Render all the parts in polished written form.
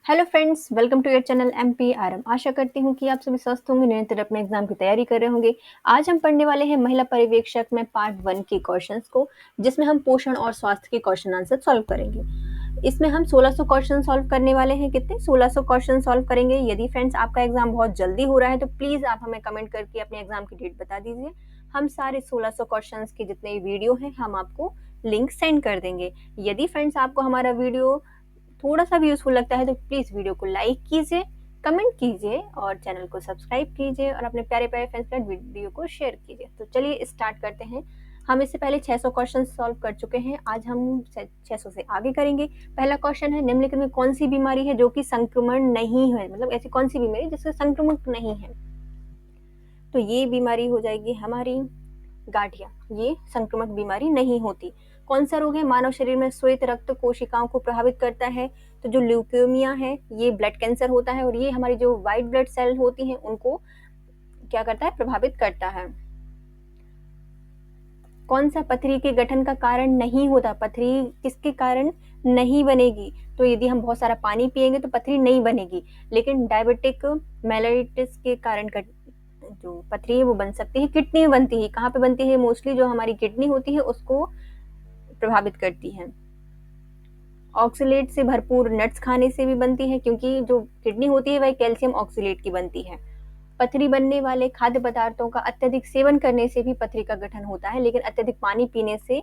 Hello friends, welcome to your channel MPRM. आशा करती हूँ कि आप सभी स्वस्थ होंगे, निरंतर अपने एग्जाम की तैयारी कर रहे होंगे। आज हम पढ़ने वाले हैं महिला पर्यवेक्षक में पार्ट 1 के क्वेश्चंस को, जिसमें हम पोषण और स्वास्थ्य के क्वेश्चन आंसर सॉल्व करेंगे। इसमें हम 1600 क्वेश्चन सॉल्व करने वाले हैं। कितने? 1600 क्वेश्चन सॉल्व करेंगे। यदि फ्रेंड्स आपका एग्जाम बहुत जल्दी हो रहा है तो प्लीज आप हमें कमेंट करके अपने एग्जाम की डेट बता दीजिए। हम सारे 1600 क्वेश्चन के जितने वीडियो हैं हम आपको लिंक सेंड कर देंगे। यदि फ्रेंड्स आपको हमारा वीडियो थोड़ा सा भी यूजफुल लगता है तो प्लीज वीडियो को लाइक कीजिए, कमेंट कीजिए और चैनल को सब्सक्राइब कीजिए और अपने प्यारे प्यारे फ्रेंड्स के साथ वीडियो को शेयर कीजिए। तो चलिए स्टार्ट करते हैं। हम इससे पहले 600 क्वेश्चन सॉल्व कर चुके हैं। आज हम 600 से आगे करेंगे। पहला क्वेश्चन है, निम्नलिखित में कौन सी बीमारी है जो कि संक्रमण नहीं है, मतलब ऐसी कौन सी बीमारी जिससे संक्रमण नहीं है। तो ये बीमारी हो जाएगी हमारी गांठिया। ये संक्रमक बीमारी नहीं होती। कौन सा रोग है मानव शरीर में श्वेत रक्त कोशिकाओं को प्रभावित करता है? तो जो ल्यूकेमिया है ये ब्लड कैंसर होता है और ये हमारी जो व्हाइट ब्लड सेल होती हैं उनको क्या करता है? प्रभावित करता है। कौन सा पथरी के गठन का कारण नहीं होता? पथरी किसके कारण नहीं बनेगी? तो यदि हम बहुत सारा पानी पिएंगे तो पथरी नहीं बनेगी, लेकिन डायबिटिक मेलाइटिस के कारण जो पथरी है वो बन सकती है। किडनी में बनती है। कहाँ पे बनती है? मोस्टली जो हमारी किडनी होती है उसको प्रभावित करती है। ऑक्सलेट से भरपूर नट्स खाने से भी बनती है, क्योंकि जो किडनी होती है वह कैल्शियम ऑक्सलेट की बनती है। पथरी बनने वाले खाद्य पदार्थों का अत्यधिक सेवन करने से भी पथरी का गठन होता है, लेकिन अत्यधिक पानी पीने से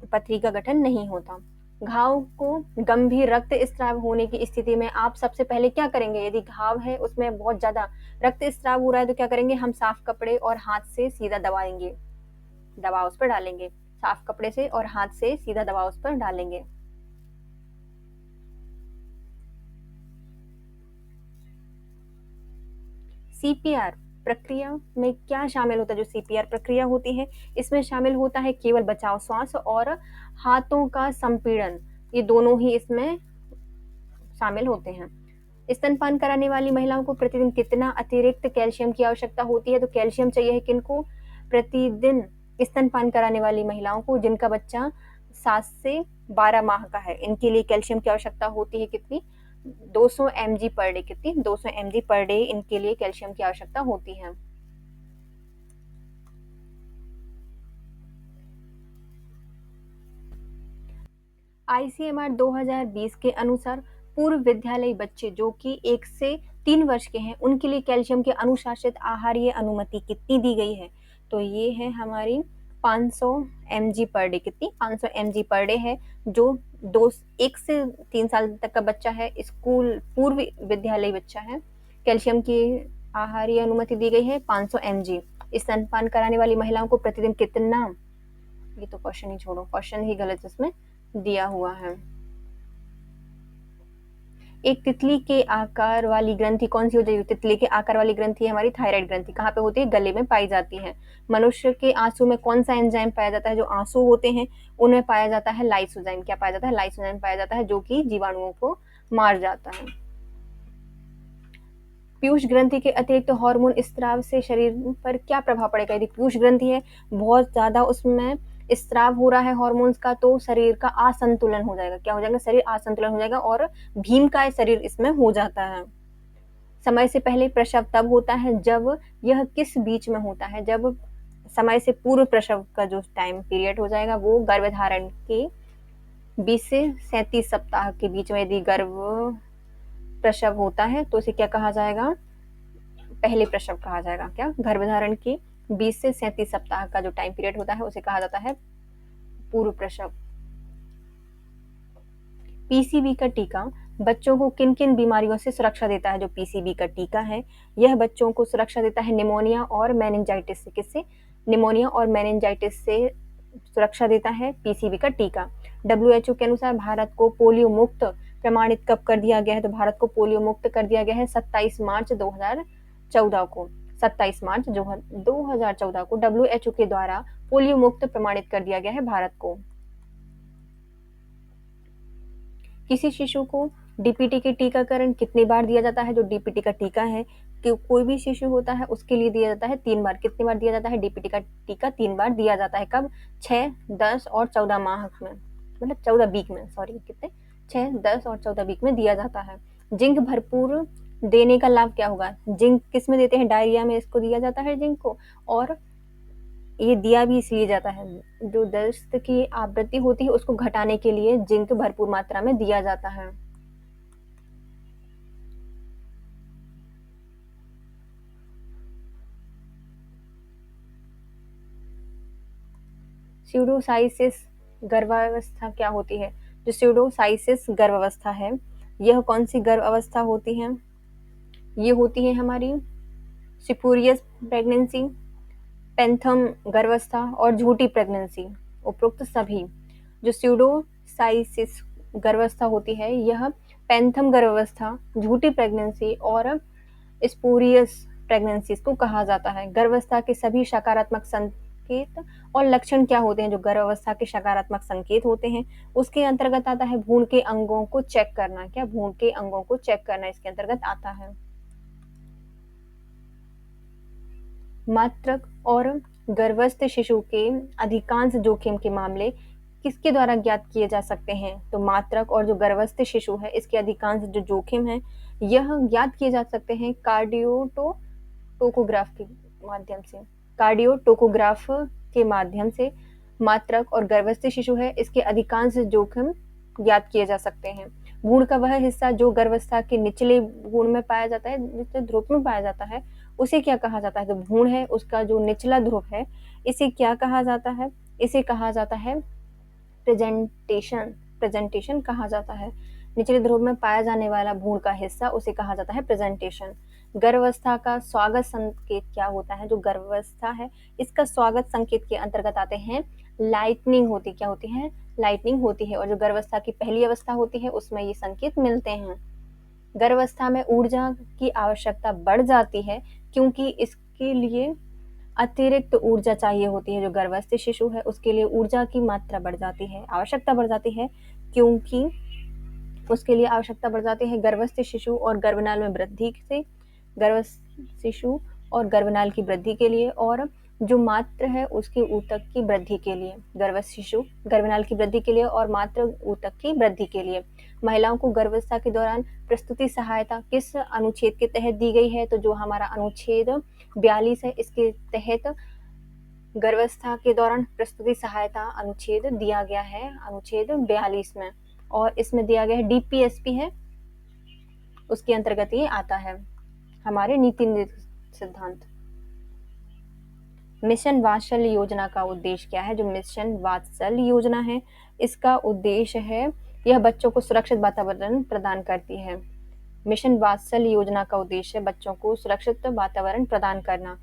पथरी का गठन नहीं होता। घाव को गंभीर रक्त स्राव होने की स्थिति में आप सबसे पहले क्या करेंगे? यदि घाव है उसमें बहुत ज्यादा रक्त स्राव हो रहा है तो क्या करेंगे? हम साफ कपड़े और हाथ से सीधा दबाएंगे, दवा उस पर डालेंगे। साफ कपड़े से और हाथ से सीधा दवा उस पर डालेंगे। सीपीआर प्रक्रिया में क्या शामिल होता है? जो सीपीआर प्रक्रिया होती है इसमें शामिल होता है केवल बचाव श्वास और हाथों का संपीड़न, ये दोनों ही इसमें शामिल होते हैं। स्तनपान कराने वाली महिलाओं को प्रतिदिन कितना अतिरिक्त कैल्शियम की आवश्यकता होती है? तो कैल्शियम चाहिए है किनको? प्रतिदिन स्तनपान कराने वाली महिलाओं को जिनका बच्चा 7 से 12 माह का है, इनके लिए कैल्शियम की आवश्यकता होती है। कितनी? 200 mg पर डे। कितनी? 200 mg पर डे इनके लिए कैल्शियम की आवश्यकता होती है। आईसीएमआर 2020 के अनुसार पूर्व विद्यालयी बच्चे जो कि 1 से 3 वर्ष के हैं उनके लिए कैल्शियम के अनुशासित आहारीय अनुमति कितनी दी गई है? तो ये है हमारी 500 mg पर डे। कितनी? 500 mg पर डे है। जो 1 से 3 साल तक का बच्चा है, स्कूल पूर्व विद्यालयी बच्चा है, कैल्शियम की आहारीय अनुमति दी गई है 500 mg। स्तनपान कराने वाली महिलाओं को प्रतिदिन कितना? ये तो क्वेश्चन ही छोड़ो, क्वेश्चन ही गलत इसमें दिया हुआ है। एक तितली के आकार वाली ग्रंथि कौन सी हो जाएगी? तितली के आकार वाली ग्रंथि हमारी थायराइड ग्रंथि। कहाँ पे होती है? गले में पाई जाती है। मनुष्य के आंसू में कौन सा एंजाइम पाया जाता है? जो आंसू होते हैं उनमें पाया जाता है लाइसोजाइम। क्या पाया जाता है? लाइसोजाइम पाया जाता है, जो कि जीवाणुओं को मार जाता है। पीयूष ग्रंथि के अतिरिक्त हार्मोन स्त्राव से शरीर पर क्या प्रभाव पड़ेगा? यदि पीयूष ग्रंथि है बहुत ज्यादा उसमें स्त्राव हो रहा है हार्मोन्स का तो शरीर का असंतुलन हो जाएगा। क्या हो जाएगा? शरीर असंतुलन हो जाएगा और भीम का शरीर इसमें हो जाता है। समय से पहले प्रसव तब होता है जब यह किस बीच में होता है? जब समय से पूर्व प्रसव का जो टाइम पीरियड हो जाएगा वो गर्भधारण के 20 से 37 सप्ताह के बीच में यदि गर्भ प्रसव होता है तो इसे क्या कहा जाएगा? पहले प्रसव कहा जाएगा। क्या? गर्भधारण के 20 से 37 सप्ताह का जो टाइम पीरियड होता है उसे कहा जाता है पूर्व प्रसव। पीसीबी का टीका बच्चों को किन किन बीमारियों से सुरक्षा देता है? जो पीसीबी का टीका है यह बच्चों को सुरक्षा देता है निमोनिया और मेनिंजाइटिस से। किससे? निमोनिया और मेनिंजाइटिस से सुरक्षा देता है पीसीबी का टीका। डब्ल्यूएचओ के अनुसार भारत को पोलियो मुक्त प्रमाणित कब कर दिया गया है? तो भारत को पोलियो मुक्त कर दिया गया है 27 मार्च 2014 को। 27 मार्च 2014 को डब्ल्यूएचओ के द्वारा पोलियो मुक्त प्रमाणित कर दिया गया है भारत को। किसी शिशु को डीपीटी के टीकाकरण कितनी बार दिया जाता है? जो डीपीटी का टीका है कि कोई भी शिशु होता है उसके लिए दिया जाता है 3 बार। कितनी बार दिया जाता है? डीपीटी का टीका 3 बार दिया जाता है। कब? 6, 10 और 14 माह में, मतलब 14 वीक में, सॉरी कितने 6, 10 और 14 वीक में दिया जाता है। जिंक भरपूर देने का लाभ क्या होगा? जिंक किस में देते हैं? डायरिया में इसको दिया जाता है जिंक को, और ये दिया भी इसलिए जाता है, जो दस्त की आवृत्ति होती है उसको घटाने के लिए जिंक भरपूर मात्रा में दिया जाता है। स्यूडोसाइसिस गर्भावस्था क्या होती है? जो स्यूडोसाइसिस गर्भावस्था है, यह कौन सी गर्भावस्था होती है? ये होती है हमारी स्पूरियस प्रेगनेंसी, पैंथम गर्भावस्था और झूठी प्रेगनेंसी। उपरोक्त सभी जो स्यूडोसाइसिस गर्भावस्था होती है, यह पैंथम गर्भावस्था, झूठी प्रेगनेंसी और स्पूरियस प्रेगनेंसीज को कहा जाता है। गर्भावस्था के सभी सकारात्मक संकेत और लक्षण क्या होते हैं? जो गर्भावस्था के सकारात्मक संकेत होते हैं उसके अंतर्गत आता है भ्रूण के अंगों को चेक करना। क्या? भ्रूण के अंगों को चेक करना इसके अंतर्गत आता है। मातृक और गर्भस्थ शिशु के अधिकांश जोखिम के मामले किसके द्वारा ज्ञात किए जा सकते हैं? तो मातृक और जो गर्भस्थ शिशु है इसके अधिकांश जो जोखिम है यह ज्ञात किए जा सकते हैं कार्डियोटोकोग्राफ के माध्यम से। कार्डियोटोकोग्राफ के माध्यम से मातृक और गर्भस्थ शिशु है इसके अधिकांश जोखिम ज्ञात किए जा सकते हैं। भ्रूण का वह हिस्सा जो गर्भावस्था के निचले भ्रूण में पाया जाता है, निचले ध्रुव में पाया जाता है, उसे क्या कहा जाता है? तो भ्रूण है उसका जो निचला ध्रुव है इसे क्या कहा जाता है? इसे कहा जाता है प्रेजेंटेशन। प्रेजेंटेशन कहा जाता है। निचले ध्रुव में पाया जाने वाला भ्रूण का हिस्सा उसे कहा जाता है प्रेजेंटेशन। गर्भावस्था का स्वागत संकेत क्या होता है? जो गर्भावस्था है इसका स्वागत संकेत के अंतर्गत आते हैं लाइटनिंग होती। क्या होती है? लाइटनिंग होती है। और जो गर्भावस्था की पहली अवस्था होती है उसमें ये संकेत मिलते हैं। गर्भावस्था में ऊर्जा की आवश्यकता बढ़ जाती है क्योंकि इसके लिए अतिरिक्त ऊर्जा चाहिए होती है। जो गर्भस्थ शिशु है उसके लिए ऊर्जा की मात्रा बढ़ जाती है, आवश्यकता बढ़ जाती है, क्योंकि उसके लिए आवश्यकता बढ़ जाती है गर्भस्थ शिशु और गर्भनाल में वृद्धि से, गर्भस्थ शिशु और गर्भनाल की वृद्धि के लिए, और जो मात्र है उसके ऊतक की वृद्धि के लिए। गर्भस्थ शिशु गर्भनाल की वृद्धि के लिए और मात्र ऊतक की वृद्धि के लिए। महिलाओं को गर्भावस्था के दौरान प्रस्तुति सहायता किस अनुच्छेद के तहत दी गई है? तो जो हमारा अनुच्छेद 42 है इसके तहत गर्भावस्था के दौरान प्रस्तुति सहायता अनुच्छेद दिया गया है, अनुच्छेद 42 में, और इसमें दिया गया है डीपीएसपी है उसके अंतर्गत ये आता है हमारे नीति सिद्धांत। मिशन वात्सल्य योजना का उद्देश्य क्या है? जो मिशन वात्सल्य योजना है इसका उद्देश्य है यह बच्चों को सुरक्षित वातावरण प्रदान करती है। मिशन वात्सल्य योजना का उद्देश्य है बच्चों को सुरक्षित वातावरण प्रदान करना।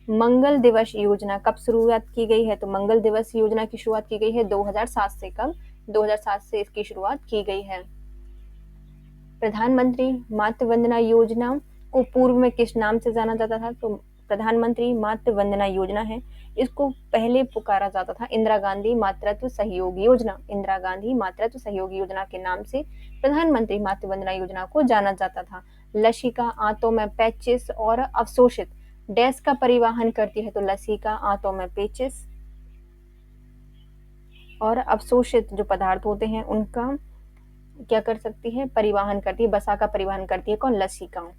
मंगल दिवस योजना कब शुरुआत की गई है? तो मंगल दिवस योजना की शुरुआत की गई है 2007 से। कब? 2007 से इसकी शुरुआत की गई है। प्रधानमंत्री मातृ वंदना योजना को पूर्व में किस नाम से जाना जाता था? तो प्रधानमंत्री मातृ वंदना योजना है इसको पहले पुकारा जाता था इंदिरा गांधी मातृत्व सहयोग योजना। इंदिरा गांधी मातृत्व सहयोग योजना के नाम से प्रधानमंत्री मातृ वंदना योजना को जाना जाता था। लसिका आंतों में पेचिस और अवशोषित डैश का परिवहन करती है? तो लसिका आंतों में पेचिस और अवशोषित जो पदार्थ होते हैं उनका क्या कर सकती है? परिवहन करती है। बसा का परिवहन करती है कौन? लसिका।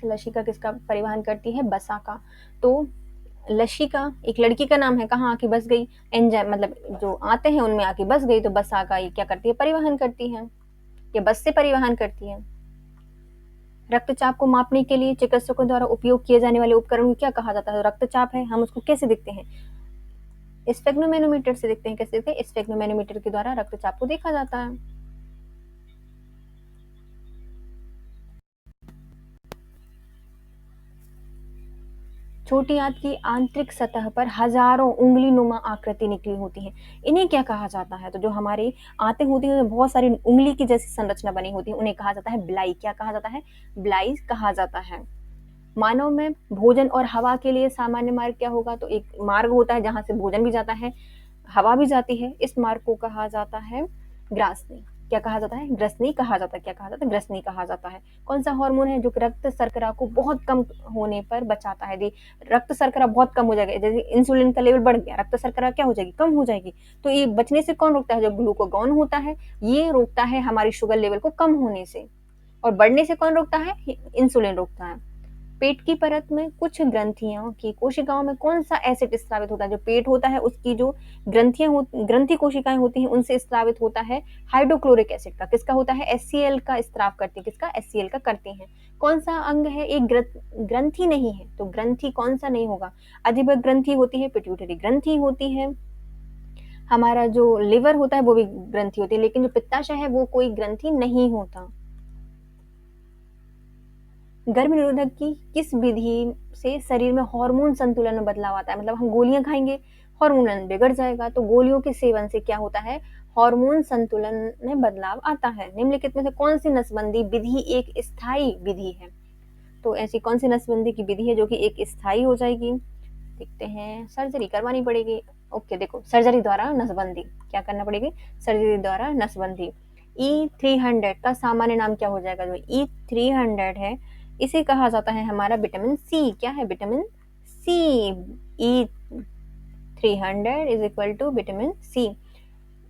लसिका किसका परिवहन करती है? बसा का। तो लसिका एक लड़की का नाम है, कहाँ आके बस गई? एंजाइम मतलब जो आते हैं उनमें आके बस गई, तो बसा का ये क्या करती है? परिवहन करती है, ये बस से परिवहन करती है। रक्तचाप को मापने के लिए चिकित्सकों द्वारा उपयोग किए जाने वाले उपकरण को क्या कहा जाता है? रक्तचाप है, हम उसको कैसे दिखते हैं? स्फेग्नोमेनोमीटर से देखते हैं। कैसे देखते हैं? स्फेग्नोमेनोमीटर के द्वारा रक्तचाप को देखा जाता है। छोटी आंत की आंतरिक सतह पर हजारों उंगली नुमा आकृति निकली होती है, इन्हें क्या कहा जाता है? तो जो हमारी आंतें होती हैं बहुत सारी उंगली की जैसी संरचना बनी होती है उन्हें कहा जाता है ब्लाई। क्या कहा जाता है? ब्लाई कहा जाता है। मानव में भोजन और हवा के लिए सामान्य मार्ग क्या होगा? तो एक मार्ग होता है जहां से भोजन भी जाता है, हवा भी जाती है, इस मार्ग को कहा जाता है ग्रासनी। क्या कहा जाता है? ग्रसनी कहा जाता है। क्या कहा जाता है? ग्रसनी कहा जाता है। कौन सा हार्मोन है जो कि रक्त शर्करा को बहुत कम होने पर बचाता है? यदि रक्त शर्करा बहुत कम हो जाएगा, जैसे इंसुलिन का लेवल बढ़ गया, रक्त शर्करा क्या हो जाएगी? कम हो जाएगी। तो ये बचने से कौन रोकता है? जो ग्लूकागॉन होता है, ये रोकता है हमारी शुगर लेवल को कम होने से। और बढ़ने से कौन रोकता है? इंसुलिन रोकता है। पेट की परत में कुछ ग्रंथियों की कोशिकाओं में कौन सा एसिड स्रावित होता है? जो पेट होता है उसकी जो ग्रंथि कोशिकाएं होती हैं उनसे स्रावित होता है हाइड्रोक्लोरिक एसिड का। किसका होता है? HCl का स्राव करती है। किसका? HCl का करते हैं। कौन सा अंग है? एक ग्रंथि नहीं है, तो ग्रंथि कौन सा नहीं होगा? अधिभुक्त ग्रंथि होती है, पिट्यूटरी ग्रंथि होती है, हमारा जो लिवर होता है वो भी ग्रंथि होती है, लेकिन जो पित्ताशय है वो कोई ग्रंथि नहीं होता। गर्भ निरोधक की किस विधि से शरीर में हार्मोन संतुलन में बदलाव आता है? मतलब हम गोलियां खाएंगे, हार्मोन बिगड़ जाएगा, तो गोलियों के सेवन से क्या होता है? हार्मोन संतुलन में बदलाव आता है। निम्नलिखित में से कौन सी नसबंदी विधि एक स्थायी विधि है? तो ऐसी कौन सी नसबंदी की विधि है जो कि एक स्थायी हो जाएगी? देखते हैं। सर्जरी करवानी पड़ेगी। ओके, देखो, सर्जरी द्वारा नसबंदी क्या करना पड़ेगी? सर्जरी द्वारा नसबंदी। E300 का सामान्य नाम क्या हो जाएगा? जो E300 है इसे कहा जाता है हमारा विटामिन सी। क्या है? Vitamin C. E300 is equal to vitamin C.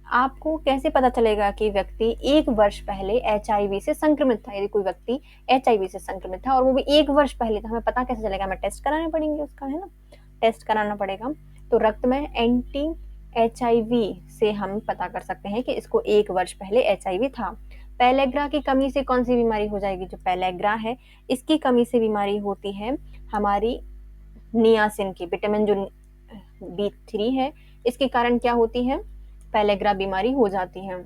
आपको कैसे पता चलेगा कि व्यक्ति 1 वर्ष पहले HIV से संक्रमित था? यदि कोई व्यक्ति HIV से संक्रमित था और वो भी 1 वर्ष पहले, तो हमें पता कैसे चलेगा? हमें टेस्ट कराने पड़ेंगे उसका, है ना? टेस्ट कराना पड़ेगा। तो रक्त में एंटी HIV से हम पता कर सकते हैं कि इसको 1 वर्ष पहले HIV था। पेलेग्रा की कमी से कौन सी बीमारी हो जाएगी? जो पेलेग्रा है इसकी कमी से बीमारी होती है हमारी नियासिन की, विटामिन जो B3 है इसके कारण क्या होती है? पेलेग्रा बीमारी हो जाती है।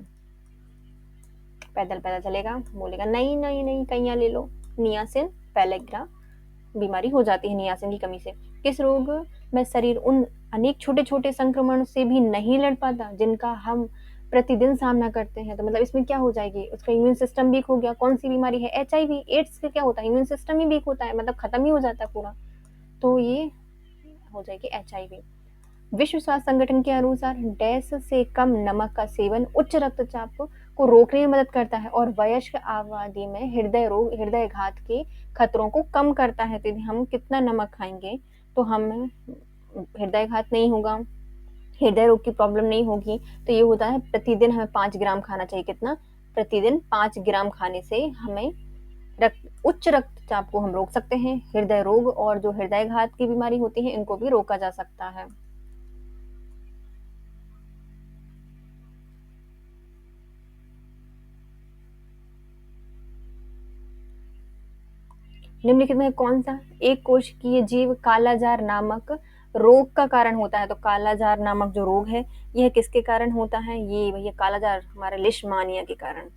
पैदल पैदल चलेगा, बोलेगा नहीं नहीं नहीं, कैया ले लो। नियासिन, पेलेग्रा बीमारी हो जाती है नियासिन की कमी से। किस रोग में शरीर उन अनेक छोटे छोटे संक्रमण से भी नहीं लड़ पाता जिनका हम प्रतिदिन सामना करते हैं? तो मतलब इसमें क्या हो जाएगी? उसका इम्यून सिस्टम वीक हो गया। कौन सी बीमारी है? HIV। एड्स से क्या होता है? इम्यून सिस्टम ही वीक होता है, मतलब खत्म ही हो जाता है पूरा। तो ये हो जाएगी HIV। विश्व स्वास्थ्य संगठन के अनुसार डैश से कम नमक का सेवन उच्च रक्तचाप को रोकने में मदद करता है और वयस्क आबादी में हृदय रोग, हृदय घात के खतरों को कम करता है। तो यदि हम कितना नमक खाएंगे तो हमें हृदय घात नहीं होगा, हृदय रोग की प्रॉब्लम नहीं होगी। तो ये होता है प्रतिदिन हमें 5 ग्राम खाना चाहिए। कितना? प्रतिदिन 5 ग्राम खाने से हमें उच्च रक्तचाप को हम रोक सकते हैं। हृदय रोग और जो हृदय घात की बीमारी होती है इनको भी रोका जा सकता है। निम्नलिखित में कौन सा एक कोशिकीय जीव कालाजार नामक रोग का कारण होता है? तो कालाजार नामक जो रोग है यह किसके कारण होता है? ये भैया कालाजार हमारे लिशमानिया के कारण।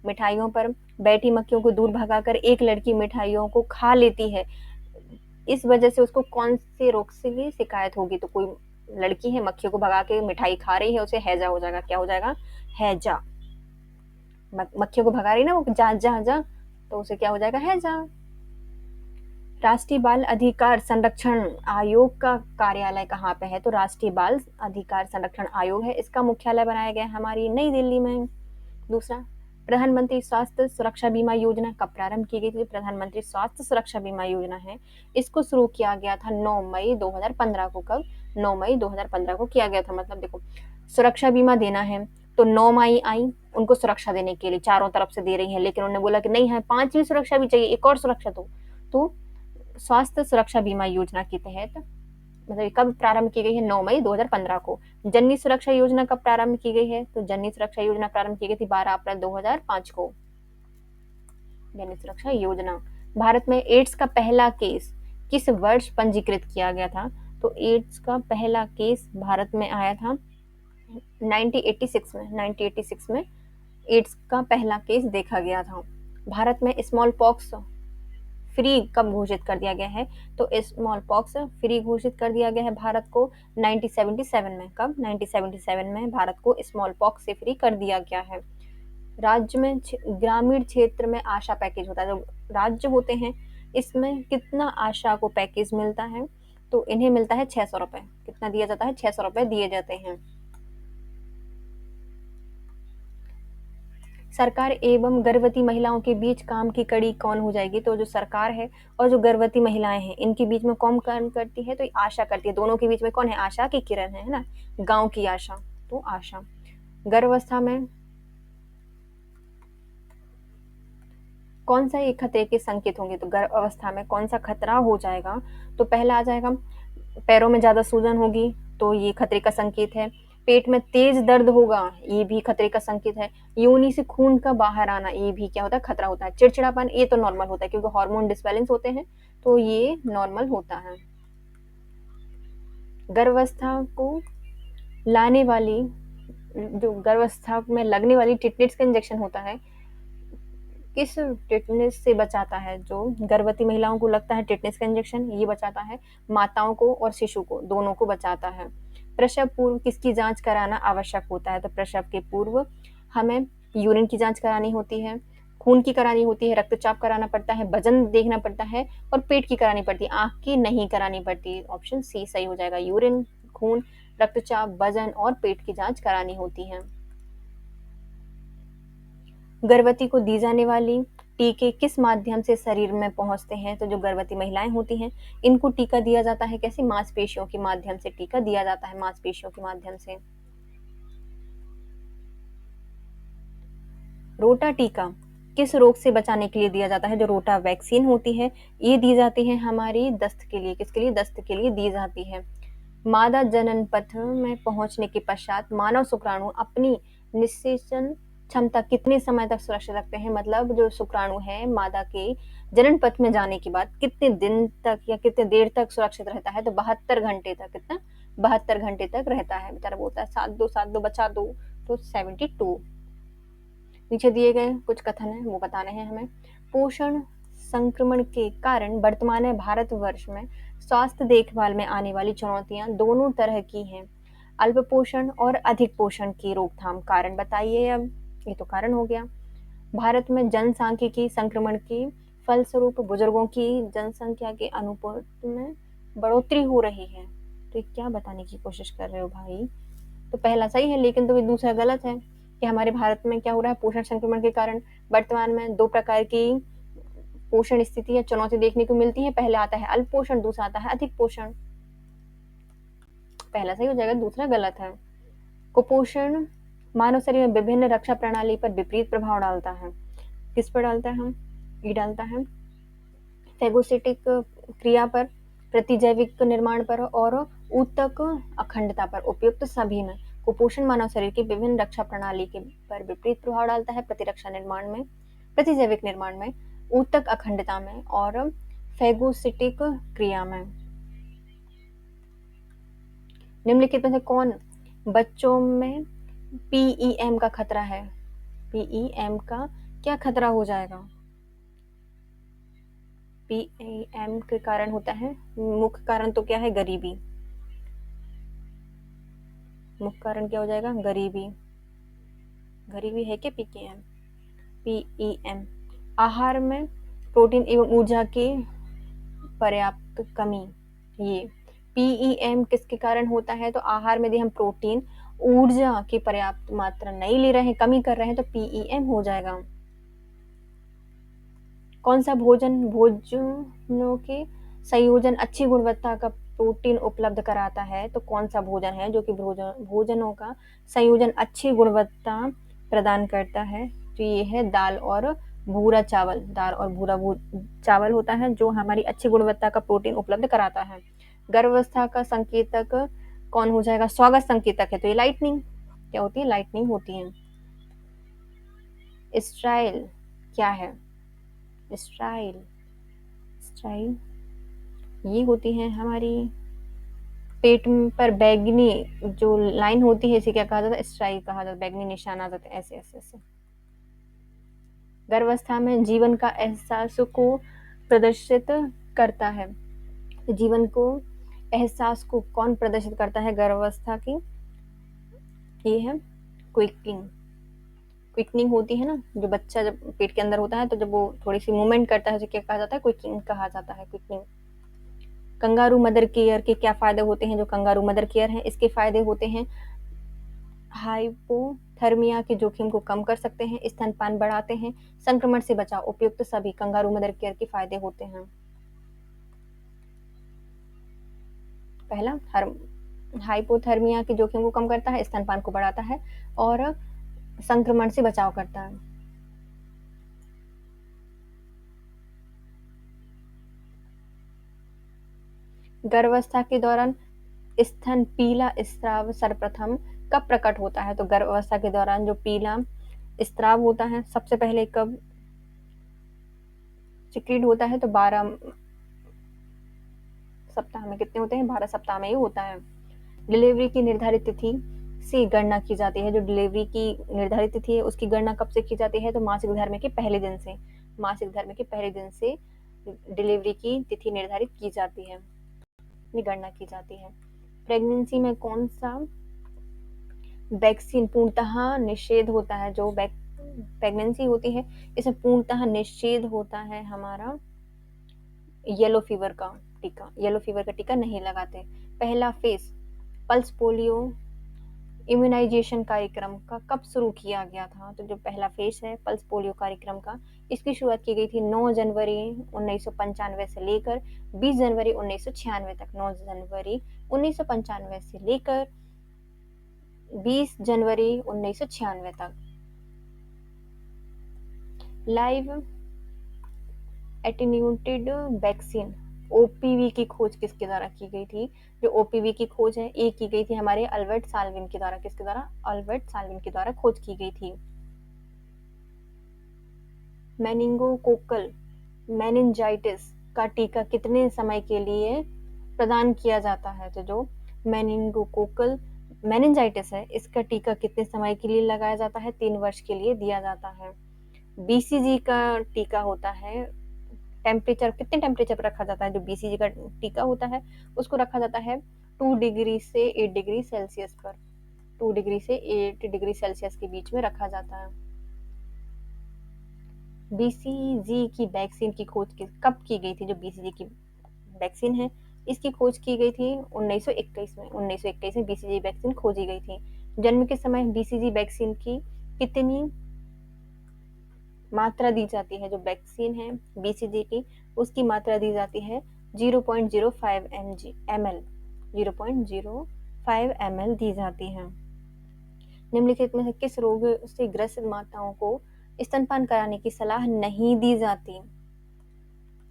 मिठाइयों पर बैठी मक्खियों को दूर भगाकर एक लड़की मिठाइयों को खा लेती है, इस वजह से उसको कौन से रोग से शिकायत होगी? तो कोई लड़की है मक्खियों को भगा के मिठाई खा रही है, उसे हैजा हो जाएगा। क्या हो जाएगा? हैजा। मक्खियों को भगा रही ना वो, जा जा जा, तो उसे क्या हो जाएगा? हैजा। राष्ट्रीय बाल अधिकार संरक्षण आयोग का कार्यालय कहाँ पे है? तो राष्ट्रीय बाल अधिकार संरक्षण आयोग है, इसका मुख्यालय बनाया गया हमारी नई दिल्ली में। दूसरा, प्रधानमंत्री स्वास्थ्य सुरक्षा बीमा योजना कब प्रारंभ की गई थी? प्रधानमंत्री स्वास्थ्य सुरक्षा बीमा योजना है, इसको शुरू किया गया था 9 मई 2015 को। कब? 9 मई 2015 को किया गया था। मतलब देखो, सुरक्षा बीमा देना है तो 9 मई आई उनको सुरक्षा देने के लिए, चारों तरफ से दे रही है, लेकिन उन्होंने बोला कि नहीं है, 5वीं सुरक्षा भी चाहिए, एक और सुरक्षा दो। तो स्वास्थ्य सुरक्षा बीमा योजना के तहत मतलब कब प्रारंभ की गई है? 9 मई 2015 को। जननी सुरक्षा योजना कब प्रारंभ की गई है? तो जननी सुरक्षा योजना प्रारंभ की गई थी 12 अप्रैल 2005 को। जननी सुरक्षा योजना। भारत में एड्स का पहला केस किस वर्ष पंजीकृत किया गया था? तो एड्स का पहला केस भारत में आया था 1986 में। 1986 में एड्स का पहला केस देखा गया था। भारत में स्मॉल पॉक्स फ्री कब घोषित कर दिया गया है? तो स्मॉल पॉक्स फ्री घोषित कर दिया गया है भारत को 1977 में। कब? 1977 में भारत को स्मॉल पॉक्स से फ्री कर दिया गया है। राज्य में ग्रामीण क्षेत्र में आशा पैकेज होता है, जो राज्य होते हैं इसमें कितना आशा को पैकेज मिलता है? तो इन्हें मिलता है 600 रुपए। कितना दिया जाता है? 600 रुपए दिए जाते हैं। सरकार एवं गर्भवती महिलाओं के बीच काम की कड़ी कौन हो जाएगी? तो जो सरकार है और जो गर्भवती महिलाएं हैं इनके बीच में कौन काम करती है? तो आशा करती है। दोनों के बीच में कौन है? आशा की किरण है ना, गांव की आशा, तो आशा। गर्भावस्था में कौन सा ये खतरे के संकेत होंगे? तो गर्भावस्था में कौन सा खतरा हो जाएगा? तो पहला आ जाएगा पैरों में ज्यादा सूजन होगी, तो ये खतरे का संकेत है। पेट में तेज दर्द होगा, ये भी खतरे का संकेत है। योनि से खून का बाहर आना, ये भी क्या होता है? खतरा होता है। चिड़चिड़ापन, ये तो नॉर्मल होता है क्योंकि हार्मोन डिसबैलेंस होते हैं, तो ये नॉर्मल होता है। गर्भावस्था को लाने वाली, जो गर्भावस्था में लगने वाली टिटनेस का इंजेक्शन होता है, किस टिटनेस से बचाता है? जो गर्भवती महिलाओं को लगता है टिटनेस का इंजेक्शन, ये बचाता है माताओं को और शिशु को, दोनों को बचाता है। प्रसव पूर्व किसकी जांच कराना आवश्यक होता है? तो प्रसव के पूर्व हमें यूरिन की जांच करानी होती है, खून की करानी होती है, रक्तचाप कराना पड़ता है, वजन देखना पड़ता है और पेट की करानी पड़ती है, आंख की नहीं करानी पड़ती। ऑप्शन सी सही हो जाएगा। यूरिन, खून, रक्तचाप, वजन और पेट की जांच करानी होती है। गर्भवती को दी जाने वाली टीके किस माध्यम से शरीर में पहुंचते हैं? तो जो गर्भवती महिलाएं होती हैं इनको टीका दिया जाता है कैसे? मांसपेशियों के माध्यम से टीका दिया जाता है, मांसपेशियों के माध्यम से। रोटा टीका किस रोग से बचाने के लिए दिया जाता है? जो रोटा वैक्सीन होती है ये दी जाती है हमारी दस्त के लिए। किसके लिए? दस्त के लिए दी जाती है। मादा जनन पथ में पहुंचने के पश्चात मानव शुक्राणु अपनी निषेचन क्षमता कितने समय तक सुरक्षित रखते हैं? मतलब जो शुक्राणु है मादा के जनन पथ में जाने के बाद कितने दिन तक या कितने देर तक सुरक्षित रहता है? तो 72 घंटे तक। कितना? 72 घंटे तक रहता है। बेचारा बोलता है साथ दो बचा दो, तो 72। नीचे दिए गए कुछ कथन है वो बताने हैं हमें। पोषण संक्रमण के कारण वर्तमान में भारतवर्ष में स्वास्थ्य देखभाल में आने वाली चुनौतियां दोनों तरह की हैं। अल्प पोषण और अधिक पोषण की रोकथाम। कारण बताइए। अब ये तो कारण हो गया। भारत में जनसांख्यिकी संक्रमण के फलस्वरूप बुजुर्गों की जनसंख्या के अनुपात में बढ़ोतरी हो रही है। तो ये क्या बताने की कोशिश कर रहे हो भाई? तो पहला सही है लेकिन तो दूसरा गलत है कि हमारे भारत में क्या हो रहा है? पोषण संक्रमण के कारण वर्तमान में दो प्रकार की पोषण स्थिति या चुनौती देखने को मिलती है। पहला आता है अल्प पोषण, दूसरा आता है अधिक पोषण। पहला सही हो जाएगा, दूसरा गलत है। कुपोषण मानव शरीर में विभिन्न रक्षा प्रणाली पर विपरीत प्रभाव डालता है। किस पर डालता है? ये डालता है फैगोसिटिक क्रिया पर, प्रतिजैविक निर्माण पर और ऊतक अखंडता पर। उपयुक्त सभी में कुपोषण मानव शरीर की विभिन्न रक्षा प्रणाली के पर विपरीत प्रभाव डालता है। प्रतिरक्षा निर्माण में, प्रतिजैविक निर्माण में, ऊतक अखंडता में और फैगोसिटिक क्रिया में। निम्नलिखित में से कौन बच्चों में पीईएम का खतरा है? पीईएम का क्या खतरा हो जाएगा? पीईएम के कारण होता है, मुख्य कारण तो क्या है? गरीबी। मुख्य कारण क्या हो जाएगा? गरीबी। गरीबी है क्या पीकेएम? पीईएम आहार में प्रोटीन एवं ऊर्जा की पर्याप्त कमी। ये पीईएम किसके कारण होता है? तो आहार में यदि हम प्रोटीन, ऊर्जा की पर्याप्त मात्रा नहीं ले रहे हैं, कमी कर रहे हैं, तो पीईएम हो जाएगा। कौन सा भोजन भोजनों के संयोजन अच्छी गुणवत्ता का प्रोटीन उपलब्ध कराता है? तो कौन सा भोजन है जो कि भोजनों का संयोजन अच्छी गुणवत्ता प्रदान करता है? तो ये है दाल और भूरा चावल। दाल और भूरा चावल होता है जो हमारी अच्छी गुणवत्ता का प्रोटीन उपलब्ध कराता है। गर्भावस्था का संकेतक कौन हो जाएगा? स्वागत संकेतक है, तो ये लाइटनिंग। क्या होती है? लाइटनिंग होती है। स्टाइल क्या है? स्टाइल स्टाइल ये होती है हमारी पेट पर बैगनी जो लाइन होती है, इसे क्या कहा जाता है? स्ट्राइल कहा जाता है। बैगनी निशान आ जाते हैं ऐसे ऐसे ऐसे। गर्भावस्था में जीवन का एहसास को प्रदर्शित करता है। जीवन को एहसास को कौन प्रदर्शित करता है गर्भावस्था की? ये है क्विकिंग। क्विकनिंग होती है ना, जो बच्चा जब पेट के अंदर होता है तो जब वो थोड़ी सी मूवमेंट करता है उसे क्या कहा जाता है? क्विकिंग कहा जाता है। क्विकनिंग। कंगारू मदर केयर के क्या फायदे होते हैं? जो कंगारू मदर केयर है इसके फायदे होते हैं हाइपोथर्मिया के जोखिम को कम कर सकते हैं, स्तनपान बढ़ाते हैं, संक्रमण से बचाव। उपयुक्त सभी कंगारू मदर केयर के फायदे होते हैं। पहला, हाइपोथर्मिया के जोखिम को कम करता है, स्तनपान को बढ़ाता है और संक्रमण से बचाव करता है। गर्भावस्था के दौरान स्तन पीला स्राव सर्वप्रथम कब प्रकट होता है? तो गर्भावस्था के दौरान जो पीला स्राव होता है सबसे पहले कब सिक्रीट होता है? तो 12 सप्ताह में। कितने होते हैं? 12 सप्ताह में ही होता है। डिलीवरी की निर्धारित तिथि से गणना की जाती है। जो डिलीवरी की निर्धारित तिथि है उसकी गणना कब से की जाती है? तो मासिक धर्म के पहले दिन से। मासिक धर्म के पहले दिन से डिलीवरी की तिथि निर्धारित की जाती है, गणना की जाती है। प्रेगनेंसी में कौन सा वैक्सीन पूर्णतः निषेध होता है? जो प्रेगनेंसी होती है इसमें पूर्णतः निषेध होता है हमारा येलो फीवर का टीका। येलो फीवर का टीका नहीं लगाते। पहला फेज पल्स पोलियो इम्यूनाइजेशन कार्यक्रम का कब शुरू किया गया था? तो जो पहला फेज है पल्स पोलियो कार्यक्रम का, इसकी शुरुआत की गई थी 9 जनवरी 1995 से लेकर 20 जनवरी 1996 तक। 9 जनवरी 1995 से लेकर 20 जनवरी 1996 तक। लाइव एटेन्यूएटेड वैक्सीन ओपीवी की खोज किसके द्वारा की गई थी? जो ओपीवी की खोज है ये की गई थी हमारे अल्बर्ट साल्विन के द्वारा। किसके द्वारा? अल्बर्ट साल्विन के द्वारा खोज की गई थी। मेनिंगोकोकल मेनिंजाइटिस का टीका कितने समय के लिए प्रदान किया जाता है? तो जो मेनिंगोकोकल मेनिंजाइटिस है इसका टीका कितने समय के लिए लगाया जाता है? 3 वर्ष के लिए दिया जाता है। बीसीजी का टीका होता है टेम्परेचर, कितने टेम्परेचर पर रखा जाता है? जो बीसीजी का टीका होता है उसको रखा जाता है 2 डिग्री से 8 डिग्री सेल्सियस पर। 2 डिग्री से 8 डिग्री सेल्सियस के बीच में रखा जाता है। बीसीजी की वैक्सीन की खोज कब की गई थी? जो बीसीजी की वैक्सीन है इसकी खोज की गई थी 1921 में। 1921 में बीसीजी वैक्सीन खोजी गई थी। जन्म के समय बीसीजी वैक्सीन की कितनी मात्रा दी जाती है? जो वैक्सीन है बीसीजी की उसकी मात्रा दी जाती है 0.05 ml। 0.05 ml दी जाती है। निम्नलिखित में से किस रोग से ग्रसित माताओं को स्तनपान कराने की सलाह नहीं दी जाती?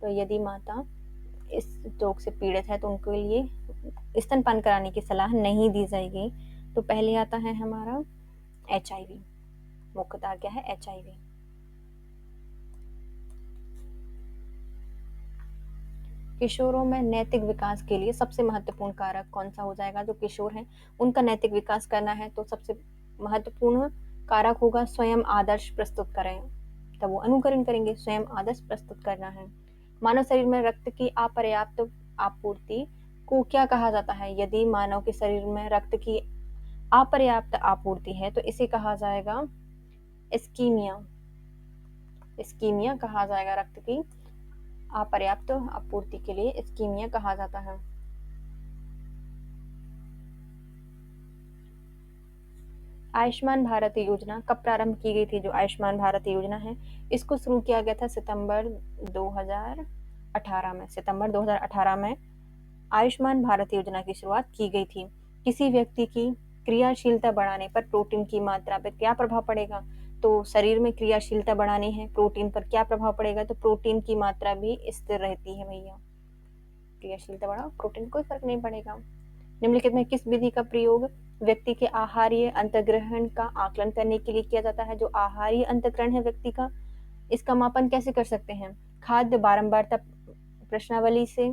तो यदि माता इस रोग से पीड़ित है तो उनके लिए स्तनपान कराने की सलाह नहीं दी जाएगी। तो पहले आता है हमारा HIV। मुख्यतः क्या है? HIV। किशोरों में नैतिक विकास के लिए सबसे महत्वपूर्ण कारक कौन सा हो जाएगा? जो किशोर हैं उनका नैतिक विकास करना है तो सबसे महत्वपूर्ण कारक होगा स्वयं आदर्श प्रस्तुत करें, तब वो अनुकरण करेंगे। स्वयं आदर्श प्रस्तुत करना है। मानव शरीर में रक्त की अपर्याप्त आपूर्ति को क्या कहा जाता है? यदि मानव के शरीर में रक्त की अपर्याप्त आपूर्ति है तो इसे कहा जाएगा इस्कीमिया। इस्कीमिया कहा जाएगा। रक्त की अपर्याप्त आपूर्ति के लिए इस्कीमिया कहा जाता है। आयुष्मान भारत योजना कब प्रारंभ की गई थी? जो आयुष्मान भारत योजना है इसको शुरू किया गया था सितंबर 2018 में। सितंबर 2018 में आयुष्मान भारत योजना की शुरुआत की गई थी। किसी व्यक्ति की क्रियाशीलता बढ़ाने पर प्रोटीन की मात्रा पर क्या प्रभाव पड़ेगा? तो शरीर में क्रियाशीलता बढ़ानी है, प्रोटीन पर क्या प्रभाव पड़ेगा? तो प्रोटीन की मात्रा भी स्थिर रहती है भैया। क्रियाशीलता बढ़ाओ, प्रोटीन कोई फर्क नहीं पड़ेगा। निम्नलिखित में किस विधि का प्रयोग व्यक्ति के आहारीय अंतर्ग्रहण का आकलन करने के लिए किया जाता है? जो आहारीय अंतर्ग्रहण है व्यक्ति का, इसका मापन कैसे कर सकते हैं? खाद्य बारंबारता प्रश्नावली से,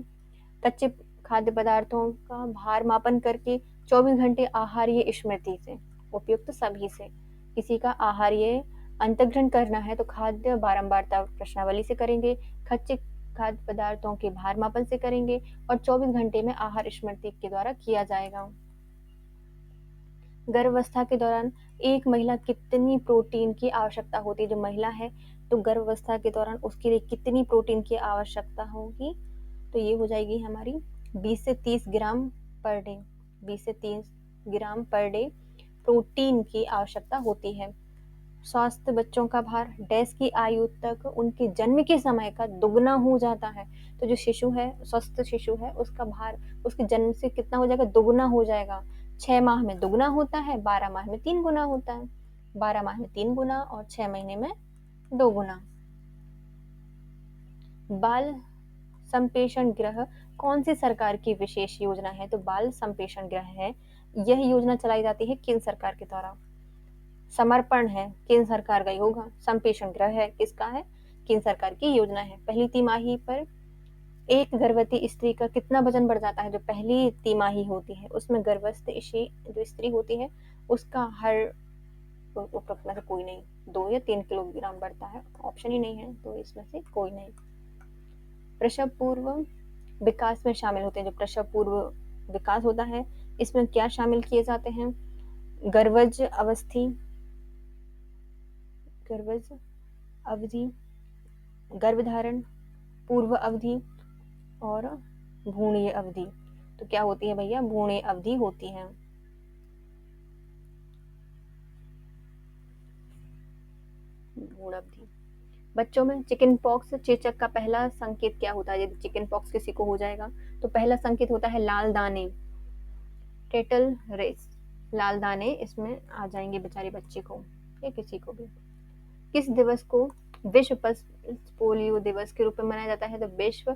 कच्चे खाद्य पदार्थों का भार मापन करके, 24 घंटे आहारीय स्मृति से। उपयुक्त सभी से। किसी का आहारीय अंतर्ग्रहण करना है तो खाद्य बारंबारता प्रश्नावली से करेंगे, कच्चे खाद्य पदार्थों के भार मापन से करेंगे और 24 घंटे में आहार स्मृति के द्वारा किया जाएगा। गर्भावस्था के दौरान एक महिला कितनी प्रोटीन की आवश्यकता होती है? जो महिला है तो गर्भावस्था के दौरान उसके लिए कितनी प्रोटीन की आवश्यकता होगी? तो ये हो जाएगी हमारी 20 से 30 ग्राम पर डे। 20 से 30 ग्राम पर डे प्रोटीन की आवश्यकता होती है। स्वस्थ बच्चों का भार डैश की आयु तक उनके जन्म के समय का दुगना हो जाता है। तो जो शिशु है, स्वस्थ शिशु है, उसका भार उसके जन्म से कितना हो जाएगा? दुगना हो जाएगा। 6 माह में दुगना होता है, 12 माह में 3 गुना होता है। 12 माह में 3 गुना और 6 महीने में 2 गुना। बाल संप्रेषण गृह कौन सी सरकार की विशेष योजना है? तो बाल संप्रेषण गृह है, यह योजना चलाई जाती है केंद्र सरकार के द्वारा। समर्पण है, केंद्र सरकार का ही होगा। संप्रेषण गृह है, किसका है? केंद्र सरकार की योजना है। पहली तिमाही पर एक गर्भवती स्त्री का कितना वजन बढ़ जाता है? जो पहली तिमाही होती है उसमें गर्भस्थ जो स्त्री होती है उसका हर उपरोक्त में से कोई नहीं, 2 या 3 किलोग्राम बढ़ता है। ऑप्शन ही नहीं है तो इसमें से कोई नहीं। प्रसव पूर्व विकास में शामिल होते हैं। जो प्रसव पूर्व विकास होता है इसमें क्या शामिल किए जाते हैं? गर्भज अवधि, गर्भधारण, पूर्व अवधि और भ्रूणीय अवधि। तो क्या होती है भैया? भ्रूणीय अवधि होती है। भ्रूण अवधि। बच्चों में चिकन पॉक्स चेचक का पहला संकेत क्या होता है? यदि चिकन पॉक्स किसी को हो जाएगा तो पहला संकेत होता है लाल दाने, टेटल रेस। लाल दाने इसमें आ जाएंगे बेचारे बच्चे को या किसी को भी। किस दिवस को विश्व पल्स पोलियो दिवस के रूप में मनाया जाता है? तो विश्व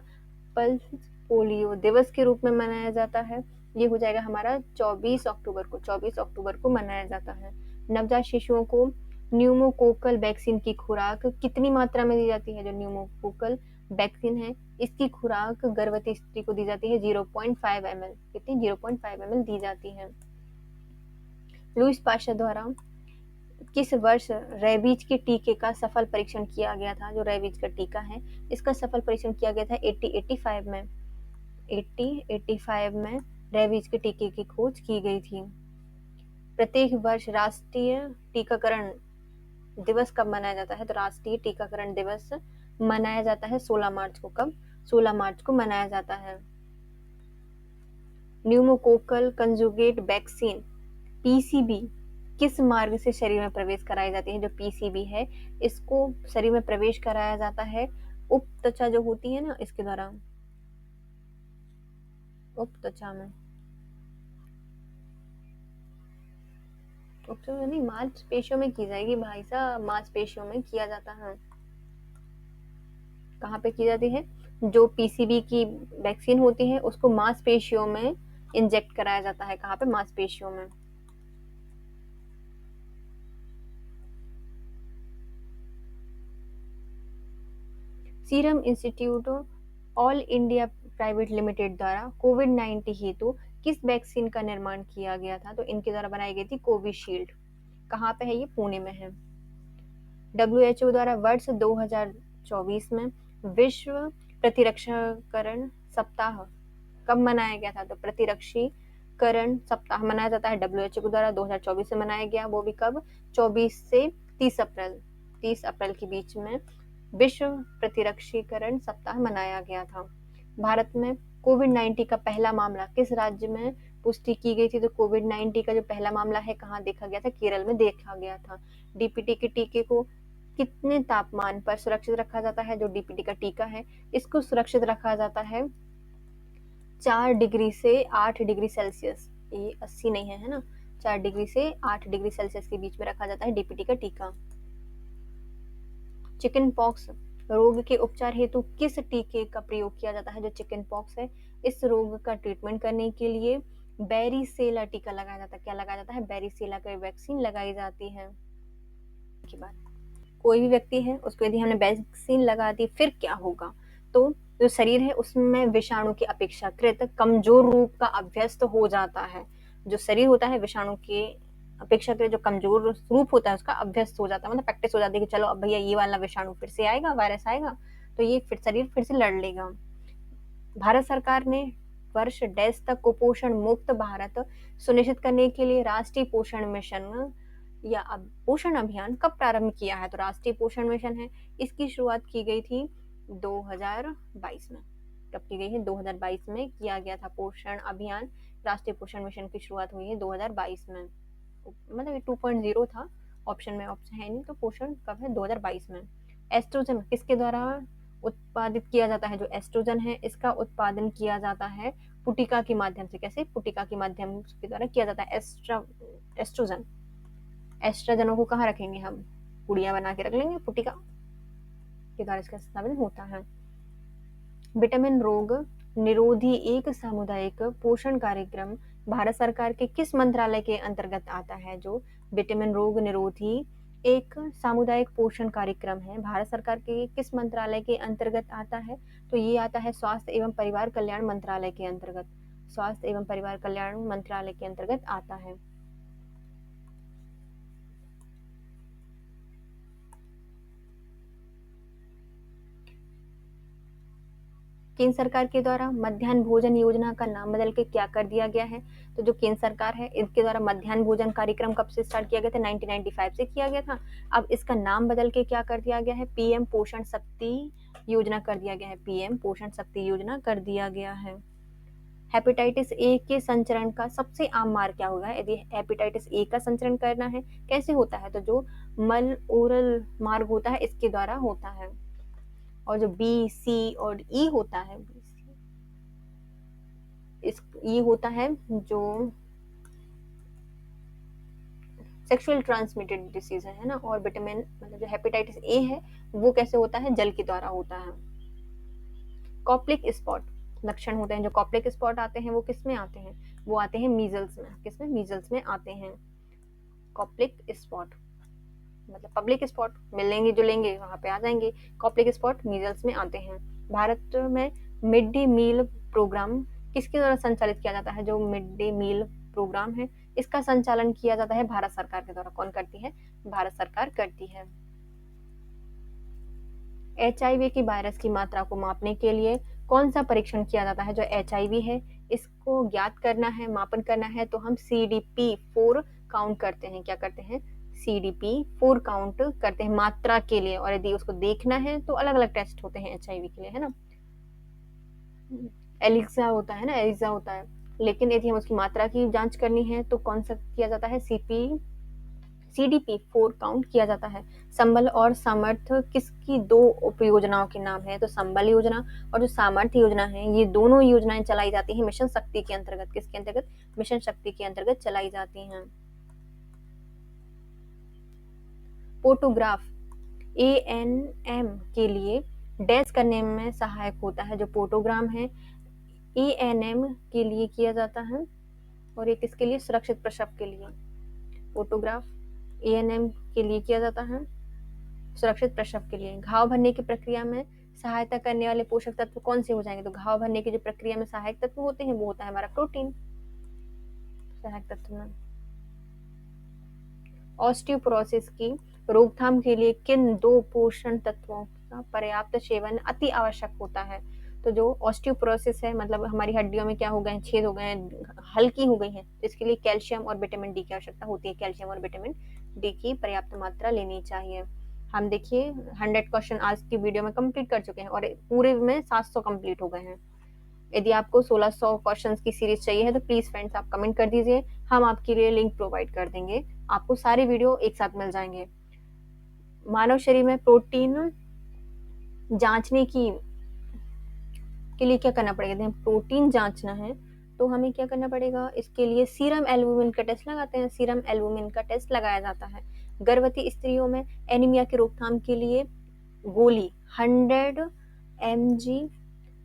पल्स पोलियो दिवस के रूप में मनाया जाता है, ये हो जाएगा हमारा 24 अक्टूबर को। 24 अक्टूबर को मनाया जाता है। नवजात शिशुओं को न्यूमोकोकल वैक्सीन की खुराक कितनी मात्रा में दी जाती है? जो न्यूमोकोकल वैक्सीन है इसकी खुराक गर्भवती स्त्री को दी जाती है 0.5 ml। कितनी? 0.5 ml दी जाती है। लुईस पाश्चर द्वारा किस वर्ष रेबीज के टीके का सफल परीक्षण किया गया था? जो रेबीज का टीका है इसका सफल परीक्षण किया गया था 1885 में। 1885 में रेबीज के टीके की खोज की गई थी। प्रत्येक वर्ष राष्ट्रीय टीकाकरण दिवस कब मनाया जाता है? तो राष्ट्रीय टीकाकरण दिवस मनाया जाता है 16 मार्च को। कब? 16 मार्च को मनाया जाता है। न्यूमोकोकल कंजुगेट वैक्सीन पीसीबी किस मार्ग से शरीर में प्रवेश कराई जाती है? जो पीसीबी है इसको शरीर में प्रवेश कराया जाता है उपत्वचा जो होती है ना इसके द्वारा। उपत्वचा में उपत्वचा नहीं, मांसपेशियों में की जाएगी भाई साहब, मांसपेशियों में किया जाता है। कहाँ पे की जाती है? जो पीसीबी की वैक्सीन होती है उसको मांसपेशियों में इंजेक्ट कराया जाता है। कहाँ पे? मांसपेशियों में। Serum institute all India private limited द्वारा कोविड-19 हेतु किस वैक्सीन का निर्माण किया गया था? तो इनके द्वारा बनाई गई थी कोविशील्ड। कहाँ पे है? ये पुणे में है। WHO द्वारा वर्ष 2024 में विश्व प्रतिरक्षीकरण सप्ताह कब मनाया गया था? तो प्रतिरक्षीकरण सप्ताह मनाया जाता है WHO के द्वारा 2024 से मनाया गया। वो भी कब? 24 से 30 अप्रैल, 30 अप्रैल के बीच में विश्व प्रतिरक्षीकरण सप्ताह मनाया गया था। भारत में कोविड-19 का पहला मामला किस राज्य में पुष्टि की गई थी? तो कोविड-19 का जो पहला मामला है कहाँ देखा गया था? केरल में देखा गया था। डीपीटी के टीके को कितने तापमान पर सुरक्षित रखा जाता है? जो डीपीटी का टीका है इसको सुरक्षित रखा जाता है 4 डिग्री से 8 डिग्री सेल्सियस। ये 80 नहीं है ना? 4 डिग्री से 8 डिग्री सेल्सियस के बीच में रखा जाता है डीपीटी का टीका। चिकन पॉक्स रोग के उपचार हेतु किस टीके का प्रयोग किया जाता है? जो चिकन पॉक्स है इस रोग का ट्रीटमेंट करने के लिए बेरीसेला टीका लगाया जाता है। क्या लगाया जाता है? बेरीसेला का वैक्सीन लगाई जाती है। की बात, कोई भी व्यक्ति है उसको यदि हमने वैक्सीन लगा दी फिर क्या होगा? तो जो शरीर है उसमें विषाणु की अपेक्षाकृत कमजोर रूप का अभ्यस्त हो जाता है। जो शरीर होता है विषाणु के अपेक्षाकृत जो कमजोर रूप होता है उसका अभ्यस्त हो जाता है, मतलब प्रैक्टिस हो जाती है कि चलो अब भैया ये वाला विषाणु फिर से आएगा, वायरस आएगा तो ये शरीर फिर से लड़ लेगा। भारत सरकार ने वर्ष डैश तक कुपोषण मुक्त भारत सुनिश्चित करने के लिए राष्ट्रीय पोषण मिशन या पोषण अभियान कब प्रारंभ किया है? तो राष्ट्रीय पोषण मिशन है इसकी शुरुआत की गई थी 2022 में। कब की गई है? 2022 में किया गया था पोषण अभियान। राष्ट्रीय पोषण मिशन की शुरुआत हुई है 2022 में। मतलब ये 2.0 था, ऑप्शन में ऑप्शन है नहीं, तो पोषण कब है 2022 में। एस्ट्रोजन किसके द्वारा उत्पादित किया जाता है? जो एस्ट्रोजन है इसका उत्पादन किया जाता है पुटिका के माध्यम से। कैसे? पुटिका के माध्यम के द्वारा किया जाता है एस्ट्रोजन। एस्ट्रोजनों को कहाँ रखेंगे हम? पुड़िया बना के रख लेंगे, पुटिका के द्वारा इसका स्थापन होता है। विटामिन रोग निरोधी एक सामुदायिक पोषण कार्यक्रम भारत सरकार के किस मंत्रालय के अंतर्गत आता है? जो विटामिन रोग निरोधी एक सामुदायिक पोषण कार्यक्रम है, भारत सरकार के किस मंत्रालय के अंतर्गत आता है? तो ये आता है स्वास्थ्य एवं परिवार कल्याण मंत्रालय के अंतर्गत। स्वास्थ्य एवं परिवार कल्याण मंत्रालय के अंतर्गत आता है। केंद्र सरकार के द्वारा मध्याह्न भोजन योजना का नाम बदल के क्या कर दिया गया है? तो जो केंद्र सरकार है इसके द्वारा मध्याह्न भोजन कार्यक्रम कब से स्टार्ट किया गया था? 1995 से किया गया था। अब इसका नाम बदल के क्या कर दिया गया है? पीएम पोषण शक्ति योजना कर दिया गया है। पीएम पोषण शक्ति योजना कर दिया गया है। हेपेटाइटिस ए के संचरण का सबसे आम मार्ग क्या होगा? यदि हेपेटाइटिस ए का संचरण करना है, कैसे होता है? तो जो मल ओरल मार्ग होता है इसके द्वारा होता है। और जो बी, सी और ई होता है, ये होता है जो सेक्सुअल ट्रांसमिटेड डिसीज है ना। और विटामिन मतलब जो हेपेटाइटिस ए है वो कैसे होता है? जल के द्वारा होता है। कॉप्लिक स्पॉट लक्षण होते हैं, जो कॉप्लिक स्पॉट आते हैं वो किस में आते हैं? वो आते हैं मीजल्स में। किसमें? मीजल्स में आते हैं कॉप्लिक स्पॉट। मतलब पब्लिक स्पॉट मिलेंगे जुलेंगे वहां पे आ जाएंगे। कॉप्लिक स्पॉट मीजल्स में आते हैं। भारत में मिड डे मील प्रोग्राम किसके द्वारा संचालित किया जाता है? जो मिड डे मील प्रोग्राम है इसका संचालन किया जाता है भारत सरकार के द्वारा। कौन करती है? भारत सरकार करती है। HIV की वायरस की मात्रा को मापने के लिए कौन सा परीक्षण किया जाता है? जो HIV है इसको ज्ञात करना है, मापन करना है तो हम CDP4 काउंट करते हैं। क्या करते हैं? CDP4 काउंट करते हैं मात्रा के लिए। और यदि उसको देखना है तो अलग अलग टेस्ट होते हैं HIV के लिए, है ना। एलिसा होता है ना, एलिसा होता है। लेकिन यदि हम उसकी मात्रा की जांच करनी है तो कौन सा किया जाता है? CDP4 काउंट किया जाता है। संबल और सामर्थ्य किसकी दो उपयोजनाओं के नाम है? तो संबल योजना और जो सामर्थ्य योजना है ये दोनों योजनाएं चलाई जाती हैं मिशन शक्ति के अंतर्गत। किसके अंतर्गत? मिशन शक्ति के अंतर्गत चलाई जाती हैं। फोटोग्राफ ANM के लिए डैश करने में सहायक होता है। जो फोटोग्राम है ANM के लिए किया जाता है। और ये किसके लिए? सुरक्षित प्रसव के लिए। फोटोग्राफ ANM के लिए किया जाता है सुरक्षित प्रसव के लिए। घाव भरने की प्रक्रिया में सहायता करने वाले पोषक तत्व कौन से हो जाएंगे? तो घाव भरने की जो प्रक्रिया में सहायक तत्व होते हैं वो होता है हमारा प्रोटीन। सहायक तत्व में ऑस्टियोपोरोसिस की रोकथाम के लिए किन दो पोषण तत्वों का पर्याप्त सेवन अति आवश्यक होता है? तो जो ऑस्टियोपोरोसिस है मतलब हमारी हड्डियों में क्या हो गए हैं? छेद हो गए हैं, हल्की हो गई हैं, इसके लिए कैल्शियम और विटामिन डी की आवश्यकता होती है। कैल्शियम और विटामिन डी की पर्याप्त मात्रा लेनी चाहिए। हम देखिए 100 क्वेश्चन आज की वीडियो में कंप्लीट कर चुके हैं और पूरे में 700 कंप्लीट हो गए हैं। यदि आपको 1600 क्वेश्चंस की सीरीज चाहिए है तो प्लीज फ्रेंड्स आप कमेंट कर दीजिए, हम आपके लिए लिंक प्रोवाइड कर देंगे। आपको सारे वीडियो एक साथ मिल जाएंगे। मानव शरीर में प्रोटीन जांचने की के लिए क्या करना पड़ेगा? यदि प्रोटीन जांचना है तो हमें क्या करना पड़ेगा? इसके लिए सीरम एल्बुमिन का टेस्ट लगाते हैं। सीरम एल्बुमिन का टेस्ट लगाया जाता है। गर्भवती स्त्रियों में एनीमिया की रोकथाम के लिए गोली 100 mg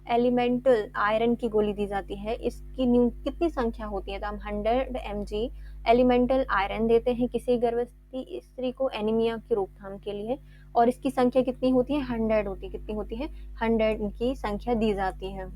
एलिमेंटल आयरन की गोली दी जाती है। इसकी कितनी संख्या होती है? तो हम 100 mg एलिमेंटल आयरन देते हैं किसी गर्भवती स्त्री को एनीमिया की रोकथाम के लिए। और इसकी संख्या कितनी होती है? 100 होती है। कितनी होती है? 100 की संख्या दी जाती है।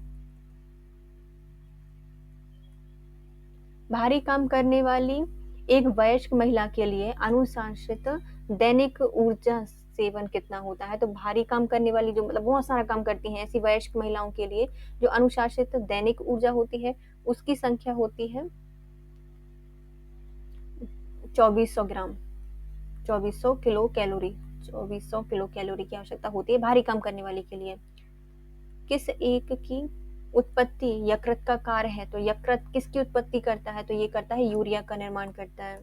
भारी काम करने वाली एक वयस्क महिला के लिए अनुशासित दैनिक ऊर्जा सेवन कितना होता है? तो भारी काम करने वाली जो मतलब बहुत सारा काम करती हैं ऐसी वयस्क महिलाओं के लिए जो अनुशासित दैनिक ऊर्जा होती है उसकी संख्या होती है 2400 ग्राम, 2400 किलो कैलोरी। 2400 किलो कैलोरी की आवश्यकता होती है भारी काम करने वाली के लिए। किस एक की उत्पत्ति यकृत का कार्य है? तो यकृत किसकी उत्पत्ति करता है? तो ये करता है यूरिया का निर्माण करता है।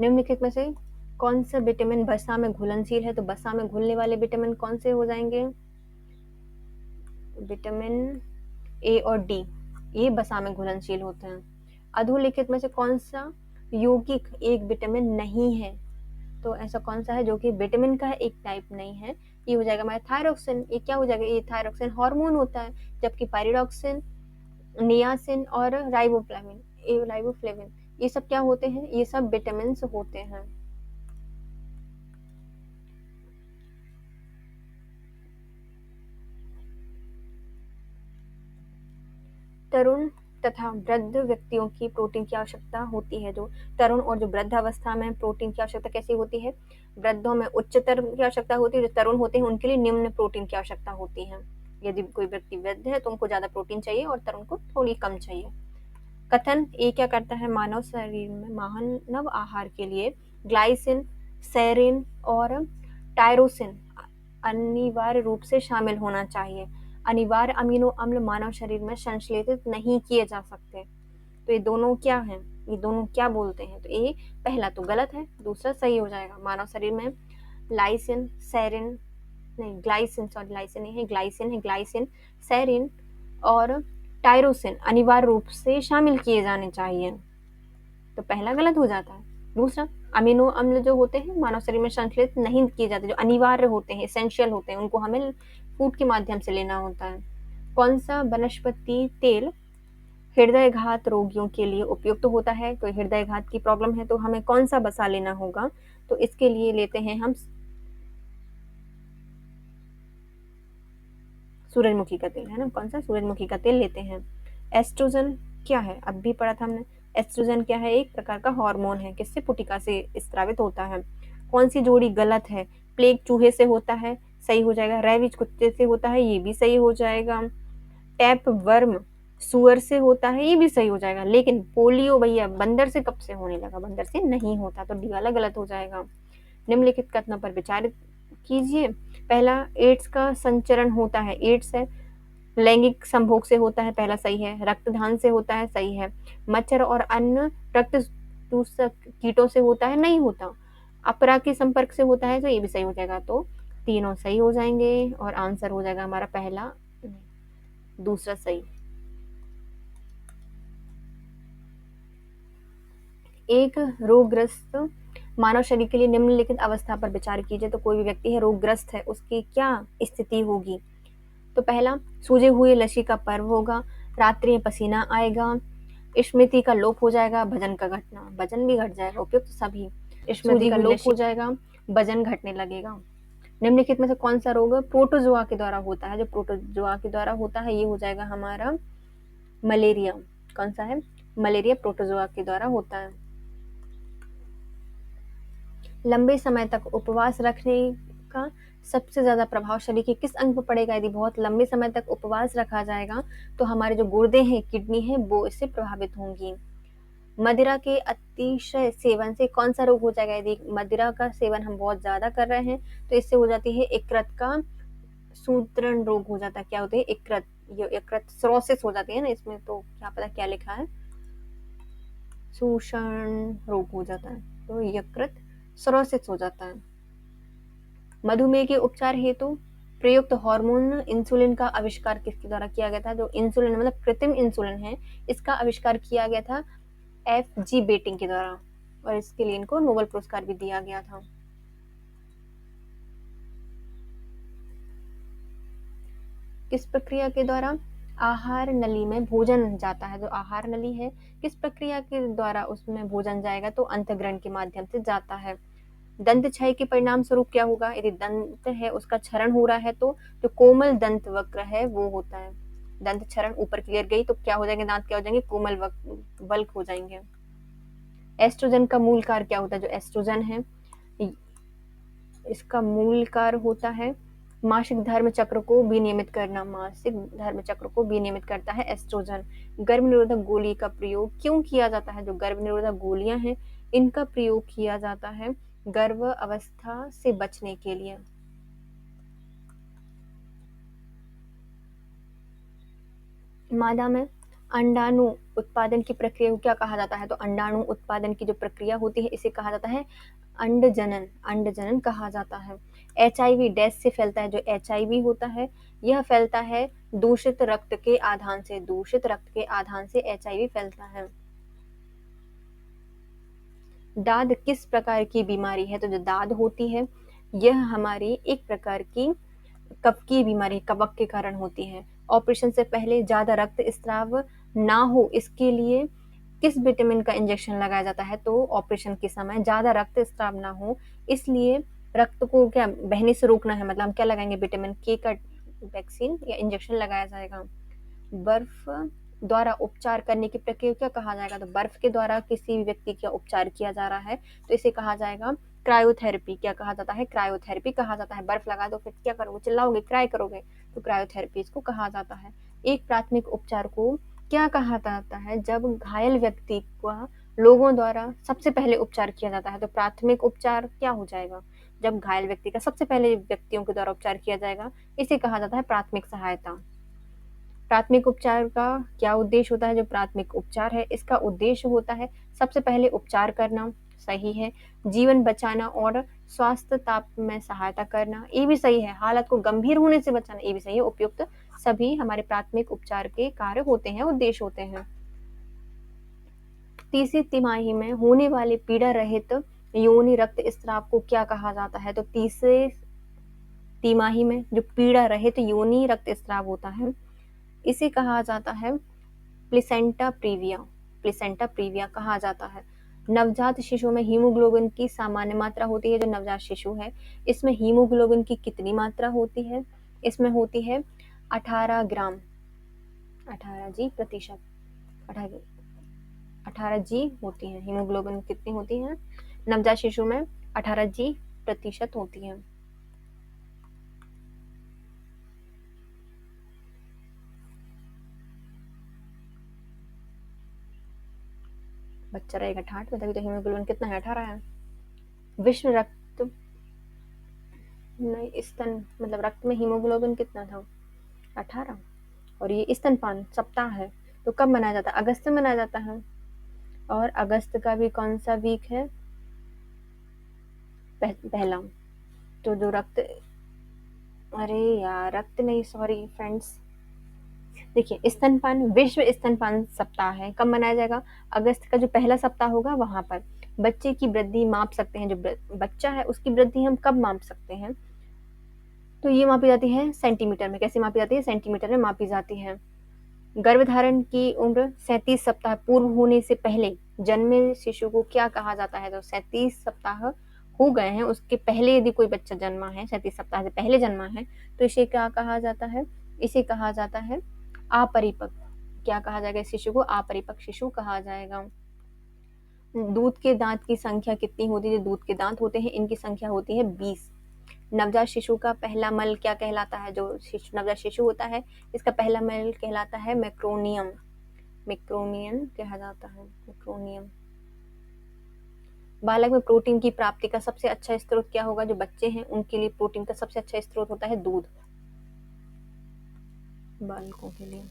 निम्नलिखित में से कौन सा विटामिन वसा में घुलनशील है? तो वसा में घुलने वाले विटामिन कौन से हो जाएंगे? विटामिन ए और डी, ये वसा में घुलनशील होते हैं। अधोलिखित में से कौन सा यौगिक एक विटामिन नहीं है? तो ऐसा कौन सा है जो कि विटामिन का एक टाइप नहीं है? ये हो जाएगा हमारा थायरोक्सिन। ये क्या हो जाएगा? ये थायरोक्सिन हार्मोन होता है, जबकि पायरिडॉक्सिन, नियासिन और राइबोफ्लेविन ये सब क्या होते हैं? ये सब विटामिन होते हैं। तरुण तथा वृद्ध व्यक्तियों की प्रोटीन की आवश्यकता होती है। जो तरुण और जो वृद्ध अवस्था में प्रोटीन की आवश्यकता कैसी होती है? वृद्धों में उच्चतर की आवश्यकता होती है, जो तरुण होते हैं उनके लिए निम्न प्रोटीन की आवश्यकता होती है। यदि कोई व्यक्ति वृद्ध है तो उनको ज्यादा प्रोटीन चाहिए और तरुण को थोड़ी कम चाहिए। कथन ये क्या करता है? मानव शरीर में मानव आहार के लिए ग्लाइसिन, सेरिन और टायरोसिन अनिवार्य रूप से शामिल होना चाहिए। अनिवार्य अमीनो अम्ल मानव शरीर में संश्लेषित नहीं किए जा सकते। तो ये दोनों क्या हैं? ये दोनों क्या बोलते हैं? तो ये पहला तो गलत है, दूसरा सही हो जाएगा। मानव शरीर में लाइसिन, सेरिन नहीं ग्लाइसिन, सॉरी लाइसिन नहीं है, ग्लाइसिन, सेरिन और टायरोसिन अनिवार्य रूप से शामिल किए जाने चाहिए। तो पहला गलत हो जाता है। दूसरा, अमीनो अम्ल जो होते हैं मानव शरीर में संश्लेषित नहीं किए जाते, जो अनिवार्य होते हैं, एसेंशियल होते हैं, उनको हमें फूड के माध्यम से लेना होता है। कौन सा वनस्पति तेल हृदयघात रोगियों के लिए उपयुक्त होता है? तो हृदयघात की प्रॉब्लम है तो हमें कौन सा वसा लेना होगा? तो इसके लिए लेते हैं हम सूरजमुखी का तेल, है ना? कौन सा? सूरजमुखी का तेल लेते हैं। एस्ट्रोजन क्या है? अब भी पढ़ा था हमने। एस्ट्रोजन क्या है? एक प्रकार का हार्मोन है, किससे? पुटिका से स्त्रावित होता है। कौन सी जोड़ी गलत है? प्लेग चूहे से होता है, सही हो जाएगा। रैबिज कुत्ते से होता है, ये भी सही हो जाएगा। टैप वर्म सुअर से होता है, ये भी सही हो जाएगा। लेकिन पोलियो भैया बंदर से कब से होने लगा? बंदर से नहीं होता, तो डी वाला गलत हो जाएगा। निम्नलिखित कथनों पर विचार कीजिए। पहला, एड्स का संचरण होता है, एड्स है। लैंगिक संभोग से होता है, पहला सही है। रक्तदान से होता है, सही है। मच्छर और अन्य रक्त चूसक कीटों से होता है, नहीं होता। अपरा के संपर्क से होता है, तो ये भी सही हो जाएगा। तो तीनों सही हो जाएंगे और आंसर हो जाएगा हमारा पहला, दूसरा सही। एक रोगग्रस्त मानव शरीर के लिए निम्नलिखित अवस्था पर विचार कीजिए। तो कोई भी व्यक्ति है रोगग्रस्त है, उसकी क्या स्थिति होगी? तो पहला, सूजे हुए लसी का पर्व होगा, रात्रि में पसीना आएगा, स्मृति का लोप हो जाएगा, वजन का घटना, वजन भी घट जाएगा, उपयुक्त सभी। स्मृति का लोप हो जाएगा, वजन घटने लगेगा। निम्नलिखित में से कौन सा रोग प्रोटोजोआ के द्वारा होता है? जो प्रोटोजोआ के द्वारा होता है ये हो जाएगा हमारा मलेरिया। कौन सा है? मलेरिया प्रोटोजोआ के द्वारा होता है। लंबे समय तक उपवास रखने का सबसे ज्यादा प्रभाव शरीर के किस अंग पर पड़ेगा? यदि बहुत लंबे समय तक उपवास रखा जाएगा तो हमारे जो गुर्दे हैं, किडनी है, वो इससे प्रभावित होंगी। मदिरा के अतिशय सेवन से कौन सा रोग हो जाएगा? यदि मदिरा का सेवन हम बहुत ज्यादा कर रहे हैं तो इससे हो जाती है यकृत का सूत्रण रोग हो जाता है। क्या होते हैं? यकृत, ये यकृत सिरोसिस हो जाती है ना, इसमें तो क्या पता क्या लिखा है, सूषण रोग हो जाता है, तो यकृत सिरोसिस हो जाता है। मधुमेह के उपचार हेतु प्रयुक्त हार्मोन इंसुलिन का आविष्कार किसके द्वारा किया गया था? जो इंसुलिन मतलब कृत्रिम इंसुलिन है, इसका आविष्कार किया गया था FG बेटिंग के द्वारा, और इसके लिए इनको नोबेल पुरस्कार भी दिया गया था। किस प्रक्रिया के द्वारा आहार नली में भोजन जाता है? जो आहार नली है, किस प्रक्रिया के द्वारा उसमें भोजन जाएगा? तो अंतःग्रहण के माध्यम से जाता है। दंत क्षय के परिणाम स्वरूप क्या होगा? यदि दंत है उसका क्षरण हो रहा है तो जो कोमल दंत वक्र है वो होता है। दंत क्षरण ऊपर की गिर गई तो क्या हो जाएंगे? दांत क्या हो जाएंगे? कोमल वल्क हो जाएंगे। एस्ट्रोजन का मूल कार्य क्या होता है? जो एस्ट्रोजन है इसका मूल कार्य होता है मासिक धर्म चक्र को विनियमित करना। मासिक धर्म चक्र को विनियमित करता है एस्ट्रोजन। गर्भ निरोधक गोली का प्रयोग क्यों किया जाता है? जो गर्भ निरोधक गोलियां हैं इनका प्रयोग किया जाता है गर्भ अवस्था से बचने के लिए। मादा में अंडाणु उत्पादन की प्रक्रिया को क्या कहा जाता है? तो अंडाणु उत्पादन की जो प्रक्रिया होती है इसे कहा जाता है अंडजनन, अंडजनन कहा जाता है। एचआईवी डैश से फैलता है, जो एचआईवी होता है यह फैलता है दूषित रक्त के आधान से, दूषित रक्त के आधान से एचआईवी फैलता है। दाद किस प्रकार की बीमारी है? तो जो दाद होती है यह हमारी एक प्रकार की कफ की बीमारी, कवक के कारण होती है। ऑपरेशन से पहले ज्यादा रक्त स्राव ना हो इसके लिए किस विटामिन का इंजेक्शन लगाया जाता है? तो ऑपरेशन के समय ज्यादा रक्त स्राव ना हो इसलिए रक्त को क्या बहने से रोकना है, मतलब हम क्या लगाएंगे? विटामिन के का वैक्सीन या इंजेक्शन लगाया जाएगा। बर्फ द्वारा उपचार करने की प्रक्रिया को क्या कहा जाएगा? तो बर्फ के द्वारा किसी भी व्यक्ति का उपचार किया जा रहा है तो इसे कहा जाएगा क्रायोथेरेपी। क्या कहा जाता है? क्रायोथेरेपी कहा जाता है। बर्फ लगा दो फिर क्या करोगे? चिल्लाओगे, क्राई करोगे, तो क्रायोथेरेपी इसको कहा जाता है। एक प्राथमिक उपचार को क्या कहा जाता है जब घायल व्यक्ति का लोगों द्वारा सबसे पहले उपचार किया जाता है? तो प्राथमिक उपचार क्या हो जाएगा? जब घायल व्यक्ति का सबसे पहले व्यक्तियों के द्वारा उपचार किया जाएगा इसे कहा जाता है प्राथमिक सहायता। प्राथमिक उपचार का क्या उद्देश्य होता है? जो प्राथमिक उपचार है इसका उद्देश्य होता है सबसे पहले उपचार करना, सही है, जीवन बचाना और स्वास्थ्य ताप में सहायता करना, ये भी सही है, हालत को गंभीर होने से बचाना, ये भी सही है। उपयुक्त सभी हमारे प्राथमिक उपचार के कार्य होते हैं, उद्देश्य होते हैं। तीसरी तिमाही में होने वाले पीड़ा रहित योनि रक्त स्राव को क्या कहा जाता है? तो तीसरे तिमाही में जो पीड़ा रहित योनि रक्त स्राव होता है इसे कहा जाता है प्लेसेंटा प्रीविया, प्लेसेंटा प्रीविया कहा जाता है। नवजात शिशु में हीमोग्लोबिन की सामान्य मात्रा होती है, जो नवजात शिशु है इसमें हीमोग्लोबिन की कितनी मात्रा होती है? इसमें होती है 18 ग्राम, 18 जी प्रतिशत, 18 जी होती है। हीमोग्लोबिन कितनी होती है नवजात शिशु में? 18 जी प्रतिशत होती है। बच्चा रहेगा ठाठ में तभी तो हीमोग्लोबिन कितना है? 18 है। विश्व रक्त नहीं, स्तन मतलब रक्त में हीमोग्लोबिन कितना था? 18। और ये स्तनपान सप्ताह है तो कब मनाया जाता है? अगस्त में मनाया जाता है। और अगस्त का भी कौन सा वीक है? पहला। तो जो रक्त, अरे यार रक्त नहीं, सॉरी फ्रेंड्स, देखिए स्तनपान, विश्व स्तनपान सप्ताह है, कब मनाया जाएगा? अगस्त का जो पहला सप्ताह होगा वहां पर। बच्चे की वृद्धि माप सकते हैं, जो बच्चा है उसकी वृद्धि हम कब माप सकते हैं? तो ये मापी जाती है सेंटीमीटर में। कैसे मापी जाती है? सेंटीमीटर में मापी जाती है। गर्भधारण की उम्र 37 सप्ताह पूर्व होने से पहले जन्मे शिशु को क्या कहा जाता है? तो 37 सप्ताह हो गए हैं उसके पहले यदि कोई बच्चा जन्मा है, 37 सप्ताह से पहले जन्मा है, तो इसे क्या कहा जाता है? इसे कहा जाता है अपरिपक्व। क्या कहा जाएगा? इस शिशु को अपरिपक्व शिशु कहा जाएगा। दूध के दांत की संख्या कितनी होती है? जो दूध के दांत होते हैं इनकी संख्या होती है 20। नवजात शिशु का पहला मल क्या कहलाता है? जो नवजात शिशु होता है इसका पहला मल कहलाता है मैक्रोनियम, मैक्रोनियम कहा जाता है, मैक्रोनियम। बालक में प्रोटीन की प्राप्ति का सबसे अच्छा स्रोत क्या होगा? जो बच्चे हैं उनके लिए प्रोटीन का सबसे अच्छा स्रोत होता है दूध, बालकों के लिए।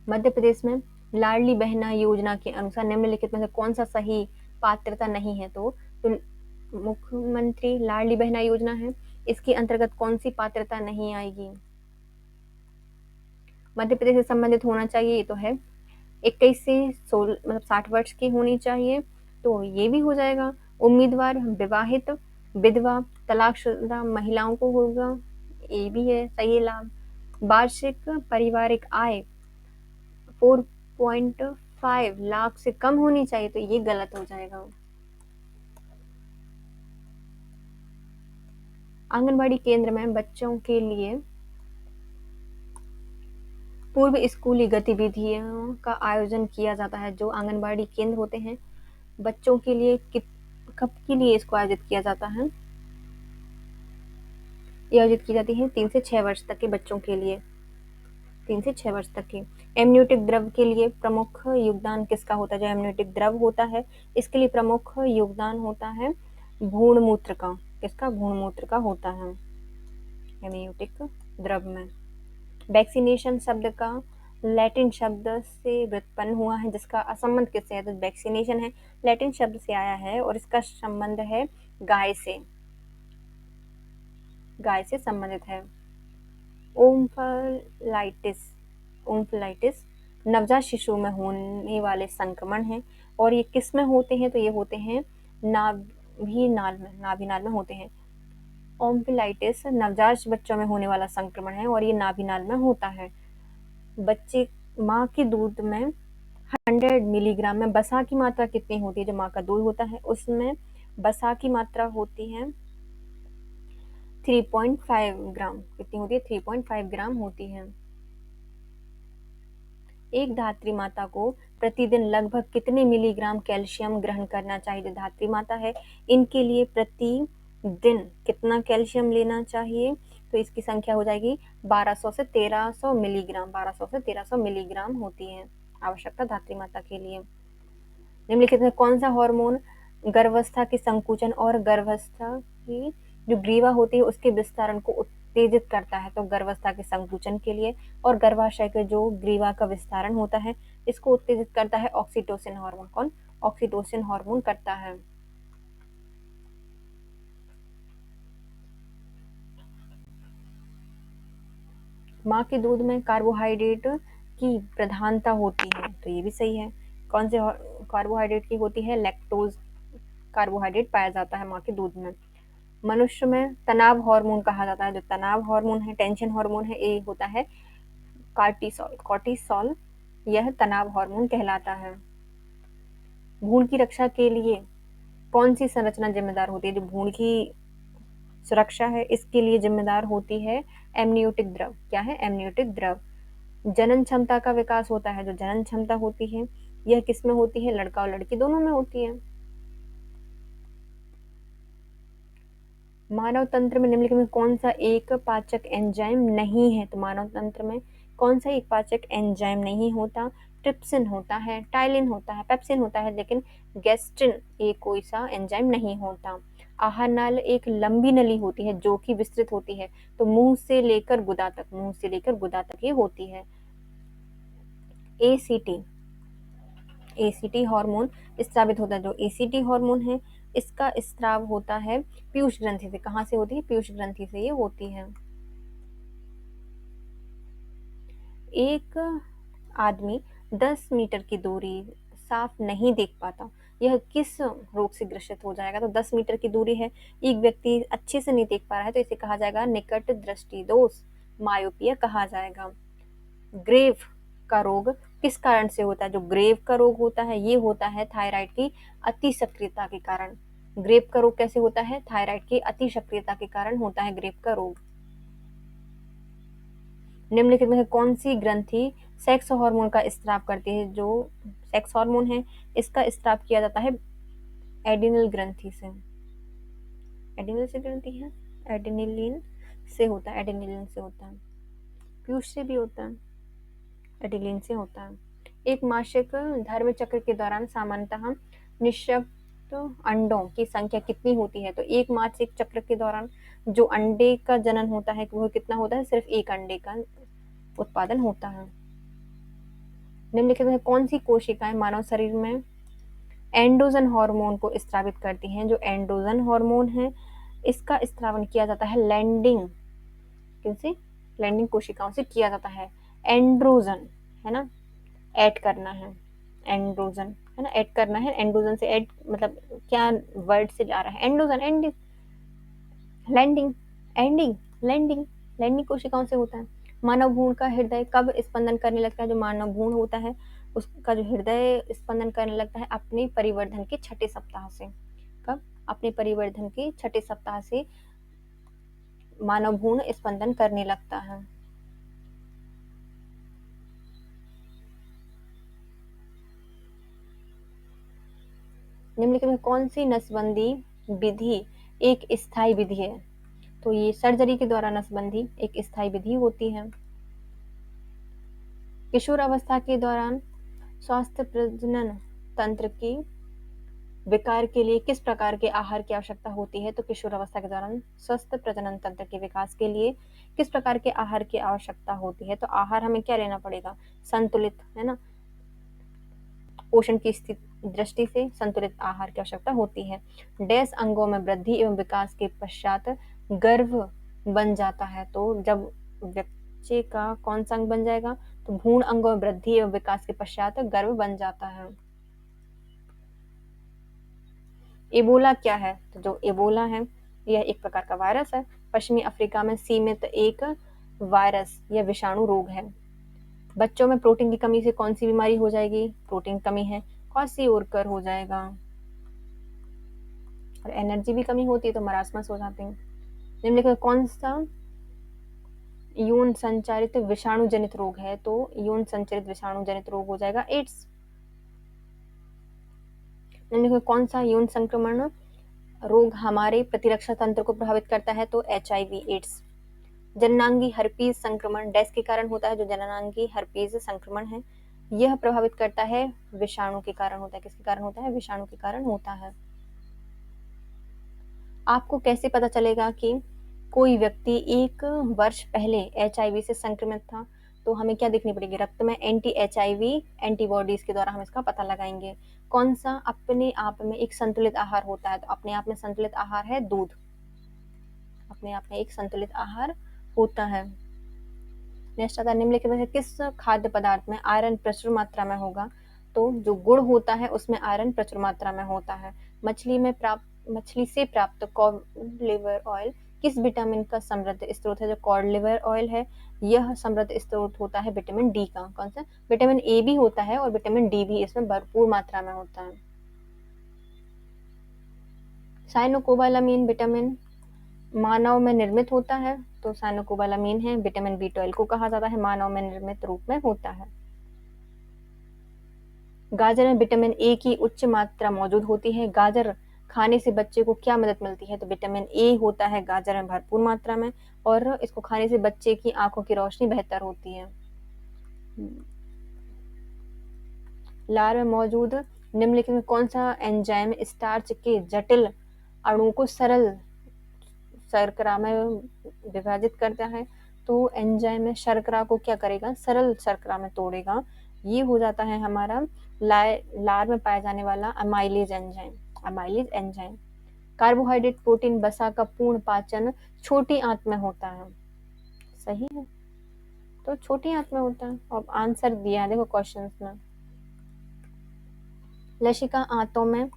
मध्य प्रदेश में लाडली बहना योजना के अनुसार निम्नलिखित में से कौन सा सही पात्रता नहीं है? तो मुख्यमंत्री लाडली बहना योजना है, इसके अंतर्गत कौन सी पात्रता नहीं आएगी? मध्य प्रदेश से संबंधित होना चाहिए, ये तो है 21 से 16 मतलब 60 वर्ष की होनी चाहिए, तो ये भी हो जाएगा। उम्मीदवार विवाहित, विधवा, तलाकशुदा महिलाओं को होगा, ये भी है सही लाभ। वार्षिक पारिवारिक आय 4.5 लाख से कम होनी चाहिए, तो ये गलत हो जाएगा। आंगनबाड़ी केंद्र में बच्चों के लिए पूर्व स्कूली गतिविधियों का आयोजन किया जाता है। जो आंगनबाड़ी केंद्र होते हैं बच्चों के लिए कब के लिए इसको आयोजित किया जाता है? ये आयोजित की जाती है 3 से 6 वर्ष तक के बच्चों के लिए, 3 से 6 वर्ष तक के। एमनियोटिक द्रव के लिए प्रमुख योगदान किसका होता है? जो एमनियोटिक द्रव होता है इसके लिए प्रमुख योगदान होता है भ्रूण मूत्र का। किसका? भ्रूण मूत्र का होता है एमनियोटिक द्रव में। वैक्सीनेशन शब्द का लैटिन शब्द से व्युत्पन्न हुआ है, जिसका संबंध किससे है? तो वैक्सीनेशन है, लैटिन शब्द से आया है और इसका संबंध है गाय से, गाय से संबंधित है। ओम्फलाइटिस, ओम्फलाइटिस नवजात शिशु में होने वाले संक्रमण हैं और ये किस में होते हैं? तो ये होते हैं नाभि में, नाभि नाल में होते हैं। ओम्फलाइटिस नवजात बच्चों में होने वाला संक्रमण है और ये नाभि नाल में होता है। बच्चे माँ के दूध में 100 मिलीग्राम में बसा की मात्रा कितनी होती है? जो माँ का दूध होता है उसमें बसा की मात्रा होती है 3.5 ग्राम। कितनी होती है? 3.5 ग्राम होती है। एक धात्री माता को प्रतिदिन लगभग कितने मिलीग्राम कैल्शियम ग्रहण करना चाहिए? जो धात्री माता है इनके लिए प्रतिदिन कितना कैल्शियम लेना चाहिए? तो इसकी संख्या हो जाएगी 1200 से 1300 मिलीग्राम, 1200 से 1300 मिलीग्राम होती है आवश्यकता धात्री माता के लिए। निम्नलिखित में कौन सा हार्मोन गर्भावस्था के संकुचन और गर्भावस्था की जो ग्रीवा होती है उसके विस्तारण को उत्तेजित करता है? तो गर्भावस्था के संकुचन के लिए और गर्भाशय के जो ग्रीवा का विस्तारण होता है इसको उत्तेजित करता है ऑक्सीटोसिन हार्मोन। कौन? ऑक्सीटोसिन हार्मोन करता है। माँ के दूध में कार्बोहाइड्रेट की प्रधानता होती है, तो ये भी सही है। कौन से कार्बोहाइड्रेट की होती है? लैक्टोज कार्बोहाइड्रेट पाया जाता है माँ के दूध में। मनुष्य में तनाव हार्मोन कहा जाता है, जो तनाव हार्मोन है, टेंशन हार्मोन है, ये होता है कार्टिसोल, कॉर्टिसोल, यह तनाव हार्मोन कहलाता है। भ्रूण की रक्षा के लिए कौन सी संरचना जिम्मेदार होती है? जो भ्रूण की सुरक्षा है इसके लिए जिम्मेदार होती है एमनियोटिक द्रव। क्या है? एमनियोटिक द्रव। जनन क्षमता का विकास होता है, जो जनन क्षमता होती है यह किस में होती है? लड़का और लड़की दोनों में होती है। मानव तंत्र में निम्नलिखित में कौन सा एक पाचक एंजाइम नहीं है? तो मानव तंत्र में कौन सा एक पाचक एंजाइम नहीं होता? ट्रिप्सिन होता है, टाइलिन होता है, पेप्सिन होता है, लेकिन गैस्ट्रिन एक कोई सा एंजाइम नहीं होता। आहार नाल एक लंबी नली होती है जो कि विस्तृत होती है, तो मुंह से लेकर गुदा तक, मुंह से लेकर गुदा तक ये होती है। एसीटी, एसीटी हार्मोन स्रावित होता है, जो एसीटी हार्मोन है इसका स्राव होता है पीयूष ग्रंथि से। कहाँ से होती है? पीयूष ग्रंथि से ये होती है। एक आदमी 10 मीटर की दूरी साफ नहीं देख पाता, यह किस रोग से ग्रसित हो जाएगा? तो 10 मीटर की दूरी है, एक व्यक्ति अच्छे से नहीं देख पा रहा है तो इसे कहा जाएगा निकट दृष्टि दोष, मायोपिया कहा जाएगा। ग्रेव का रोग किस कारण से होता है? जो ग्रेव का रोग होता है ये होता है थायराइड की अति सक्रियता के कारण। ग्रेव का रोग कैसे होता है? थायराइड की अति सक्रियता के कारण होता है ग्रेव का रोग। निम्नलिखित में से कौन सी ग्रंथि सेक्स हार्मोन का स्राव करती है? जो सेक्स हार्मोन है इसका स्राव किया जाता है एडिनल ग्रंथि से। एडिनल से ग्रंथि है, एडिनिलिन से होता है, एडिनिलिन से होता है, पीयूष से भी होता है, एडिलिन से होता है। एक मासिक धर्म चक्र के दौरान सामान्यतः निषिक्त अंडों की संख्या कितनी होती है? तो एक मासिक चक्र के दौरान जो अंडे का जनन होता है वह कितना होता है? सिर्फ एक अंडे का उत्पादन होता है। निम्नलिखित में कौन सी कोशिकाएं मानव शरीर में एंड्रोजन हार्मोन को स्रावित करती हैं? जो एंड्रोजन हार्मोन है इसका स्रावन किया जाता है लैंडिंग, किनसे? लैंडिंग कोशिकाओं से किया जाता है। एंड्रोजन है ना, ऐड करना है, एंड्रोजन है ना, ऐड करना है। एंड्रोजन से ऐड मतलब क्या वर्ड से जा रहा है? Androgen, ending, landing, ending, landing, landing कोशिकाओं से होता है। मानव भ्रूण का हृदय कब स्पंदन करने लगता है? जो मानव भ्रूण होता है उसका जो हृदय स्पंदन करने लगता है अपने परिवर्धन के 6ठे सप्ताह से। कब? अपने परिवर्धन के 6ठे सप्ताह से मानव भ्रूण स्पंदन करने लगता है। निम्नलिखित में कौन सी नसबंदी विधि एक स्थायी विधि है? तो ये सर्जरी के द्वारा नसबंदी एक स्थायी विधि होती है। किशोर अवस्था के दौरान स्वास्थ्य प्रजनन तंत्र की विकार के लिए किस प्रकार के आहार की आवश्यकता होती है? तो किशोरावस्था के दौरान स्वस्थ प्रजनन तंत्र के विकास के लिए किस प्रकार के आहार की आवश्यकता होती है? तो आहार हमें क्या लेना पड़ेगा? संतुलित, है ना? पोषण की दृष्टि से संतुलित आहार की आवश्यकता होती है। डैश अंगों में वृद्धि एवं विकास के पश्चात गर्भ बन जाता है। तो जब बच्चे का कौन सा अंग बन जाएगा? तो भ्रूण अंगों में वृद्धि एवं विकास के पश्चात गर्भ बन जाता है। एबोला क्या है? तो जो एबोला है यह एक प्रकार का वायरस है, पश्चिमी अफ्रीका में सीमित एक वायरस या विषाणु रोग है। बच्चों में प्रोटीन की कमी से कौन सी बीमारी हो जाएगी? प्रोटीन कमी है, क्वाशीओरकर हो जाएगा। और एनर्जी भी कमी होती है तो मरासमस हो जाते हैं। निम्नलिखित कौन सा यौन संचारित विषाणु जनित रोग है? तो यौन संचारित विषाणु जनित रोग हो जाएगा एड्स। निम्नलिखित कौन सा यौन संक्रमण रोग हमारे प्रतिरक्षा तंत्र को प्रभावित करता है? तो HIV एड्स। जननांगी हर्पीज संक्रमण डैश के कारण होता है? जो जननांगी हर्पीज संक्रमण है यह प्रभावित करता है विषाणु के कारण होता है। किसके कारण होता है? विषाणु के कारण होता है। आपको कैसे पता चलेगा कि कोई व्यक्ति 1 वर्ष पहले HIV से संक्रमित था? तो हमें क्या देखनी पड़ेगी? रक्त में एंटी HIV एंटीबॉडीज के द्वारा हम इसका पता लगाएंगे। कौन सा अपने आप में एक संतुलित आहार होता है? तो अपने आप में संतुलित आहार है दूध। अपने आप में एक संतुलित आहार होता है। नेक्स्ट आता है निम्नलिखित में से किस खाद्य पदार्थ में आयरन प्रचुर मात्रा में होगा? तो जो गुड़ होता है उसमें आयरन प्रचुर मात्रा में होता है। मछली से प्राप्त कॉड लिवर ऑयल किस विटामिन का समृद्ध स्रोत है? जो कॉड लिवर ऑयल है यह समृद्ध स्रोत होता है विटामिन डी का। कौन सा? विटामिन ए भी होता है और विटामिन डी भी इसमें भरपूर मात्रा में होता है। साइनोकोबालामीन विटामिन मानव में निर्मित होता है। तो साइनोकोबालामीन है विटामिन B12 को कहा जाता है, मानव में निर्मित रूप में होता है। गाजर में विटामिन ए की उच्च मात्रा मौजूद होती है। गाजर खाने से बच्चे को क्या मदद मिलती है? तो विटामिन ए होता है गाजर में भरपूर मात्रा में और इसको खाने से बच्चे की आंखों की रोशनी बेहतर होती है। लार में मौजूद निम्नलिखित में कौन सा एंजाइम स्टार्च के जटिल अणु को सरल शर्करा में विभाजित करता है? तो एंजाइम में शर्करा को क्या करेगा? सरल शर्करा में तोड़ेगा। ये हो जाता है हमारा लार में पाया जाने वाला अमाइलेज एंजाइम। कार्बोहाइड्रेट प्रोटीन वसा का पूर्ण पाचन छोटी आंत में होता है। सही है, तो छोटी आंत में होता है। और आंसर दिया देखो क्वेश्चंस में। लसिका आंतों में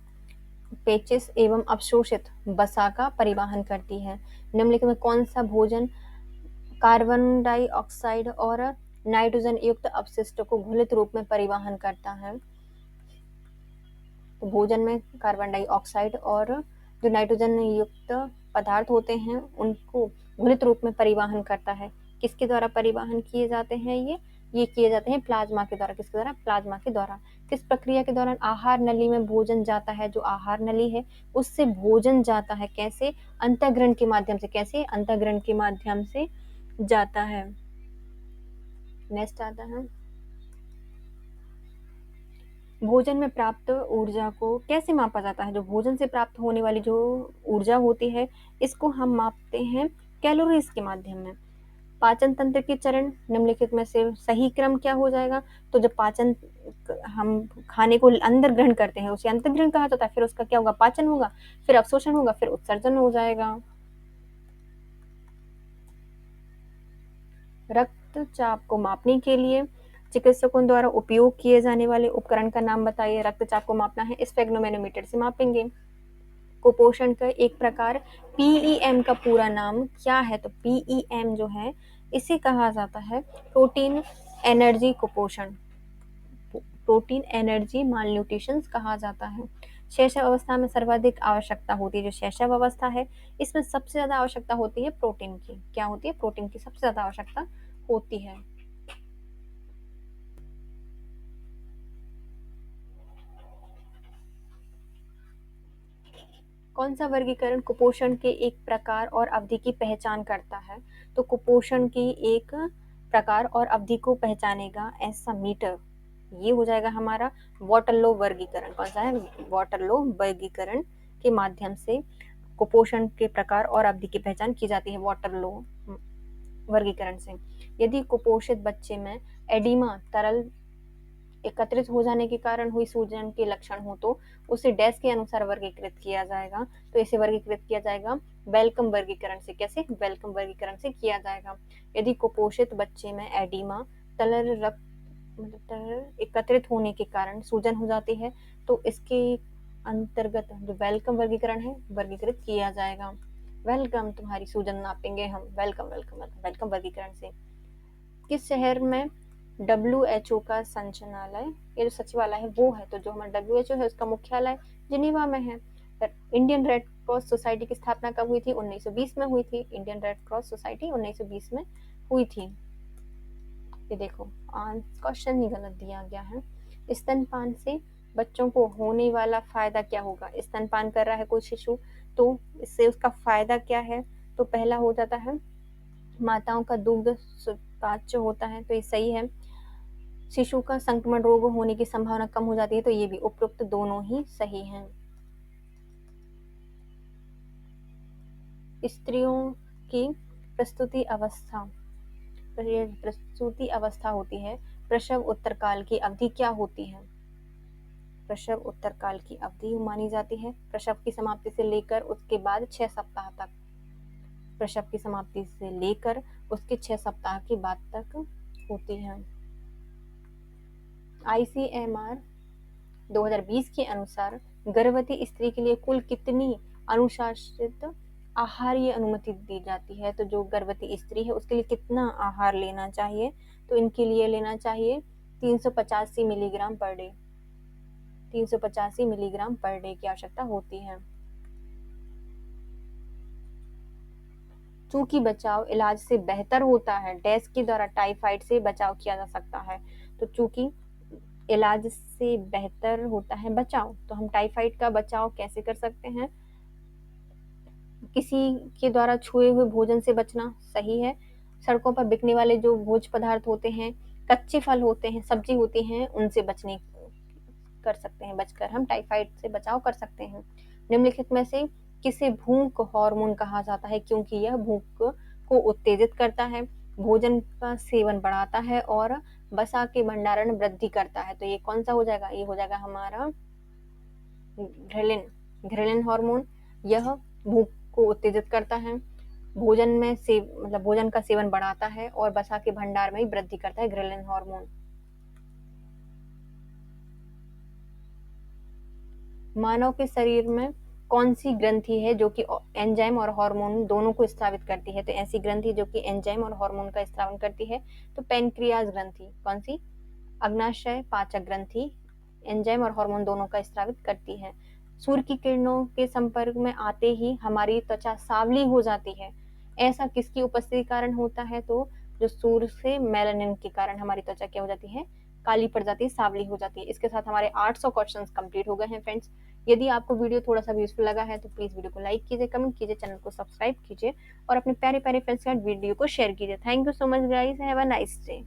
पेचिस एवं अवशोषित वसा का परिवहन करती है। निम्नलिखित में कौन सा भोजन कार्बन डाइऑक्साइड और नाइट्रोजन युक्त अपशिष्ट को घुलित रूप में परिवहन करता है? तो भोजन में कार्बन डाइऑक्साइड और जो नाइट्रोजन युक्त पदार्थ होते हैं उनको घुलित रूप में परिवहन करता है। किसके द्वारा परिवहन किए जाते हैं? ये किए जाते हैं प्लाज्मा के द्वारा। किसके द्वारा? प्लाज्मा के द्वारा। किस प्रक्रिया के दौरान आहार नली में भोजन जाता है? जो आहार नली है उससे भोजन जाता है। कैसे? अंतःग्रहण के माध्यम से। कैसे? अंतःग्रहण के माध्यम से जाता है। नेक्स्ट आता है भोजन में प्राप्त ऊर्जा को कैसे मापा जाता है? जो भोजन से प्राप्त होने वाली जो ऊर्जा होती है इसको हम मापते हैं कैलोरीज के माध्यम में। पाचन तंत्र के चरण निम्नलिखित में से सही क्रम क्या हो जाएगा? तो जब पाचन हम खाने को अंदर ग्रहण करते हैं उसे अंतर्ग्रहण कहा जाता है, फिर उसका क्या होगा? पाचन होगा, फिर अवशोषण होगा, फिर उत्सर्जन हो जाएगा। रक्तचाप को मापने के लिए चिकित्सकों द्वारा उपयोग किए जाने वाले उपकरण का नाम बताइए। रक्तचाप को मापना है स्फेग्नोमेनोमीटर से मापेंगे। कुपोषण का एक प्रकार PEM का पूरा नाम क्या है? तो PEM जो है इसे कहा जाता है प्रोटीन एनर्जी कुपोषण, प्रोटीन एनर्जी मालन्यूट्रिशन कहा जाता है। शैशव अवस्था में सर्वाधिक आवश्यकता होती है। जो शैशव अवस्था है इसमें सबसे ज्यादा आवश्यकता होती है प्रोटीन की। क्या होती है? प्रोटीन की सबसे ज्यादा आवश्यकता होती है। कौन सा वर्गीकरण कुपोषण के एक प्रकार और अवधि की पहचान करता है? तो कुपोषण की एक प्रकार और अवधि को पहचानेगा ऐसा मीटर ये हो जाएगा हमारा वाटरलो वर्गीकरण। कौन सा है? वाटरलो वर्गीकरण के माध्यम से कुपोषण के प्रकार और अवधि की पहचान की जाती है वाटरलो वर्गीकरण से। यदि कुपोषित बच्चे में एडिमा तरल एकत्रित हो जाने के कारण हुई सूजन के लक्षण हो तो उसे डैश के अनुसार वर्गीकृत किया जाएगा। तो इसे वर्गीकृत किया जाएगा वेलकम वर्गीकरण से। कैसे? वेलकम वर्गीकरण से किया जाएगा। यदि कुपोषित बच्चे में एडिमा तरल रक्त एकत्रित होने के कारण सूजन हो जाती है तो इसके अंतर्गत जो वेलकम वर्गीकरण है वर्गीकृत किया जाएगा। वेलकम, तुम्हारी सूजन नापेंगे हम। वेलकम वेलकम वेलकम वेलकम वर्गीकरण से। किस शहर में WHO का संचालनालय, ये जो सचिवालय है वो है, तो जो हमारा WHO है उसका मुख्यालय जिनीवा में है। इंडियन रेड क्रॉस सोसाइटी की स्थापना कब हुई थी? 1920 में हुई थी। इंडियन रेड क्रॉस सोसाइटी 1920 में हुई थी। ये देखो क्वेश्चन ही गलत दिया गया है। स्तनपान से बच्चों को होने वाला फायदा क्या होगा? स्तनपान कर रहा है कोई शिशु तो इससे उसका फायदा क्या है? तो पहला हो जाता है माताओं का दुग्ध सुपाच्य होता है, तो ये सही है। शिशु का संक्रमण रोग होने की संभावना कम हो जाती है, तो ये भी उपरोक्त दोनों ही सही हैं। स्त्रियों की प्रस्तुति अवस्था, प्रसूति अवस्था होती है, प्रसव उत्तरकाल की अवधि क्या होती है? प्रसव उत्तरकाल की अवधि मानी जाती है प्रसव की समाप्ति से लेकर उसके बाद 6 सप्ताह तक। प्रसव की समाप्ति से लेकर उसके 6 सप्ताह के बाद तक होती है। ICMR 2020 के अनुसार गर्भवती स्त्री के लिए कुल कितनी अनुशासित आहार अनुमति दी जाती है? तो जो गर्भवती स्त्री है उसके लिए कितना आहार लेना चाहिए? तो इनके लिए लेना चाहिए 385 milligram per day. 385 milligram per day की आवश्यकता होती है। चूंकि बचाव इलाज से बेहतर होता है, डैश के द्वारा टाइफाइड से बचाव किया जा सकता है। तो चूंकि इलाज से बेहतर होता है बचाव, तो हम टाइफाइड का बचाव कैसे कर सकते हैं? किसी के द्वारा छुए हुए भोजन से बचना सही है। सड़कों पर बिकने वाले जो भोज्य पदार्थ होते हैं, कच्चे फल होते हैं, सब्जी होती हैं, उनसे बचने कर सकते हैं। बचकर हम टाइफाइड से बचाव कर सकते हैं। निम्नलिखित में से किसे भूख हार्मोन कहा जाता है? क्योंकि यह भूख को उत्तेजित करता है, भोजन का सेवन बढ़ाता है और वसा के भंडारण वृद्धि करता है। तो ये कौन सा हो जाएगा? ये हो जाएगा हमारा घ्रेलिन हार्मोन। यह भूख को उत्तेजित करता है, भोजन में से भोजन का सेवन बढ़ाता है और वसा के भंडार में वृद्धि करता है घ्रेलिन हार्मोन। मानव के शरीर में कौन सी ग्रंथि है जो कि एंजाइम और हार्मोन दोनों को स्रावित करती है? तो ऐसी ग्रंथि जो कि एंजाइम और हार्मोन का स्रावन करती है तो पेनक्रियाज ग्रंथि। कौन सी? अग्नाशय पाचक ग्रंथि एंजाइम और हार्मोन दोनों का स्रावित करती है। सूर्य की किरणों के संपर्क में आते ही हमारी त्वचा सांवली हो जाती है, ऐसा किसकी उपस्थिति के कारण होता है? तो जो सूर्य से मेलानिन के कारण हमारी त्वचा क्या हो जाती है? काली पड़ जाती है, सांवली हो जाती है। इसके साथ हमारे 800 क्वेश्चंस कंप्लीट हो गए हैं फ्रेंड्स। यदि आपको वीडियो थोड़ा सा भी यूजफुल लगा है तो प्लीज वीडियो को लाइक कीजिए, कमेंट कीजिए, चैनल को सब्सक्राइब कीजिए और अपने प्यारे प्यारे फ्रेंड्स के साथ वीडियो को शेयर कीजिए। Thank you so much guys, have a nice day.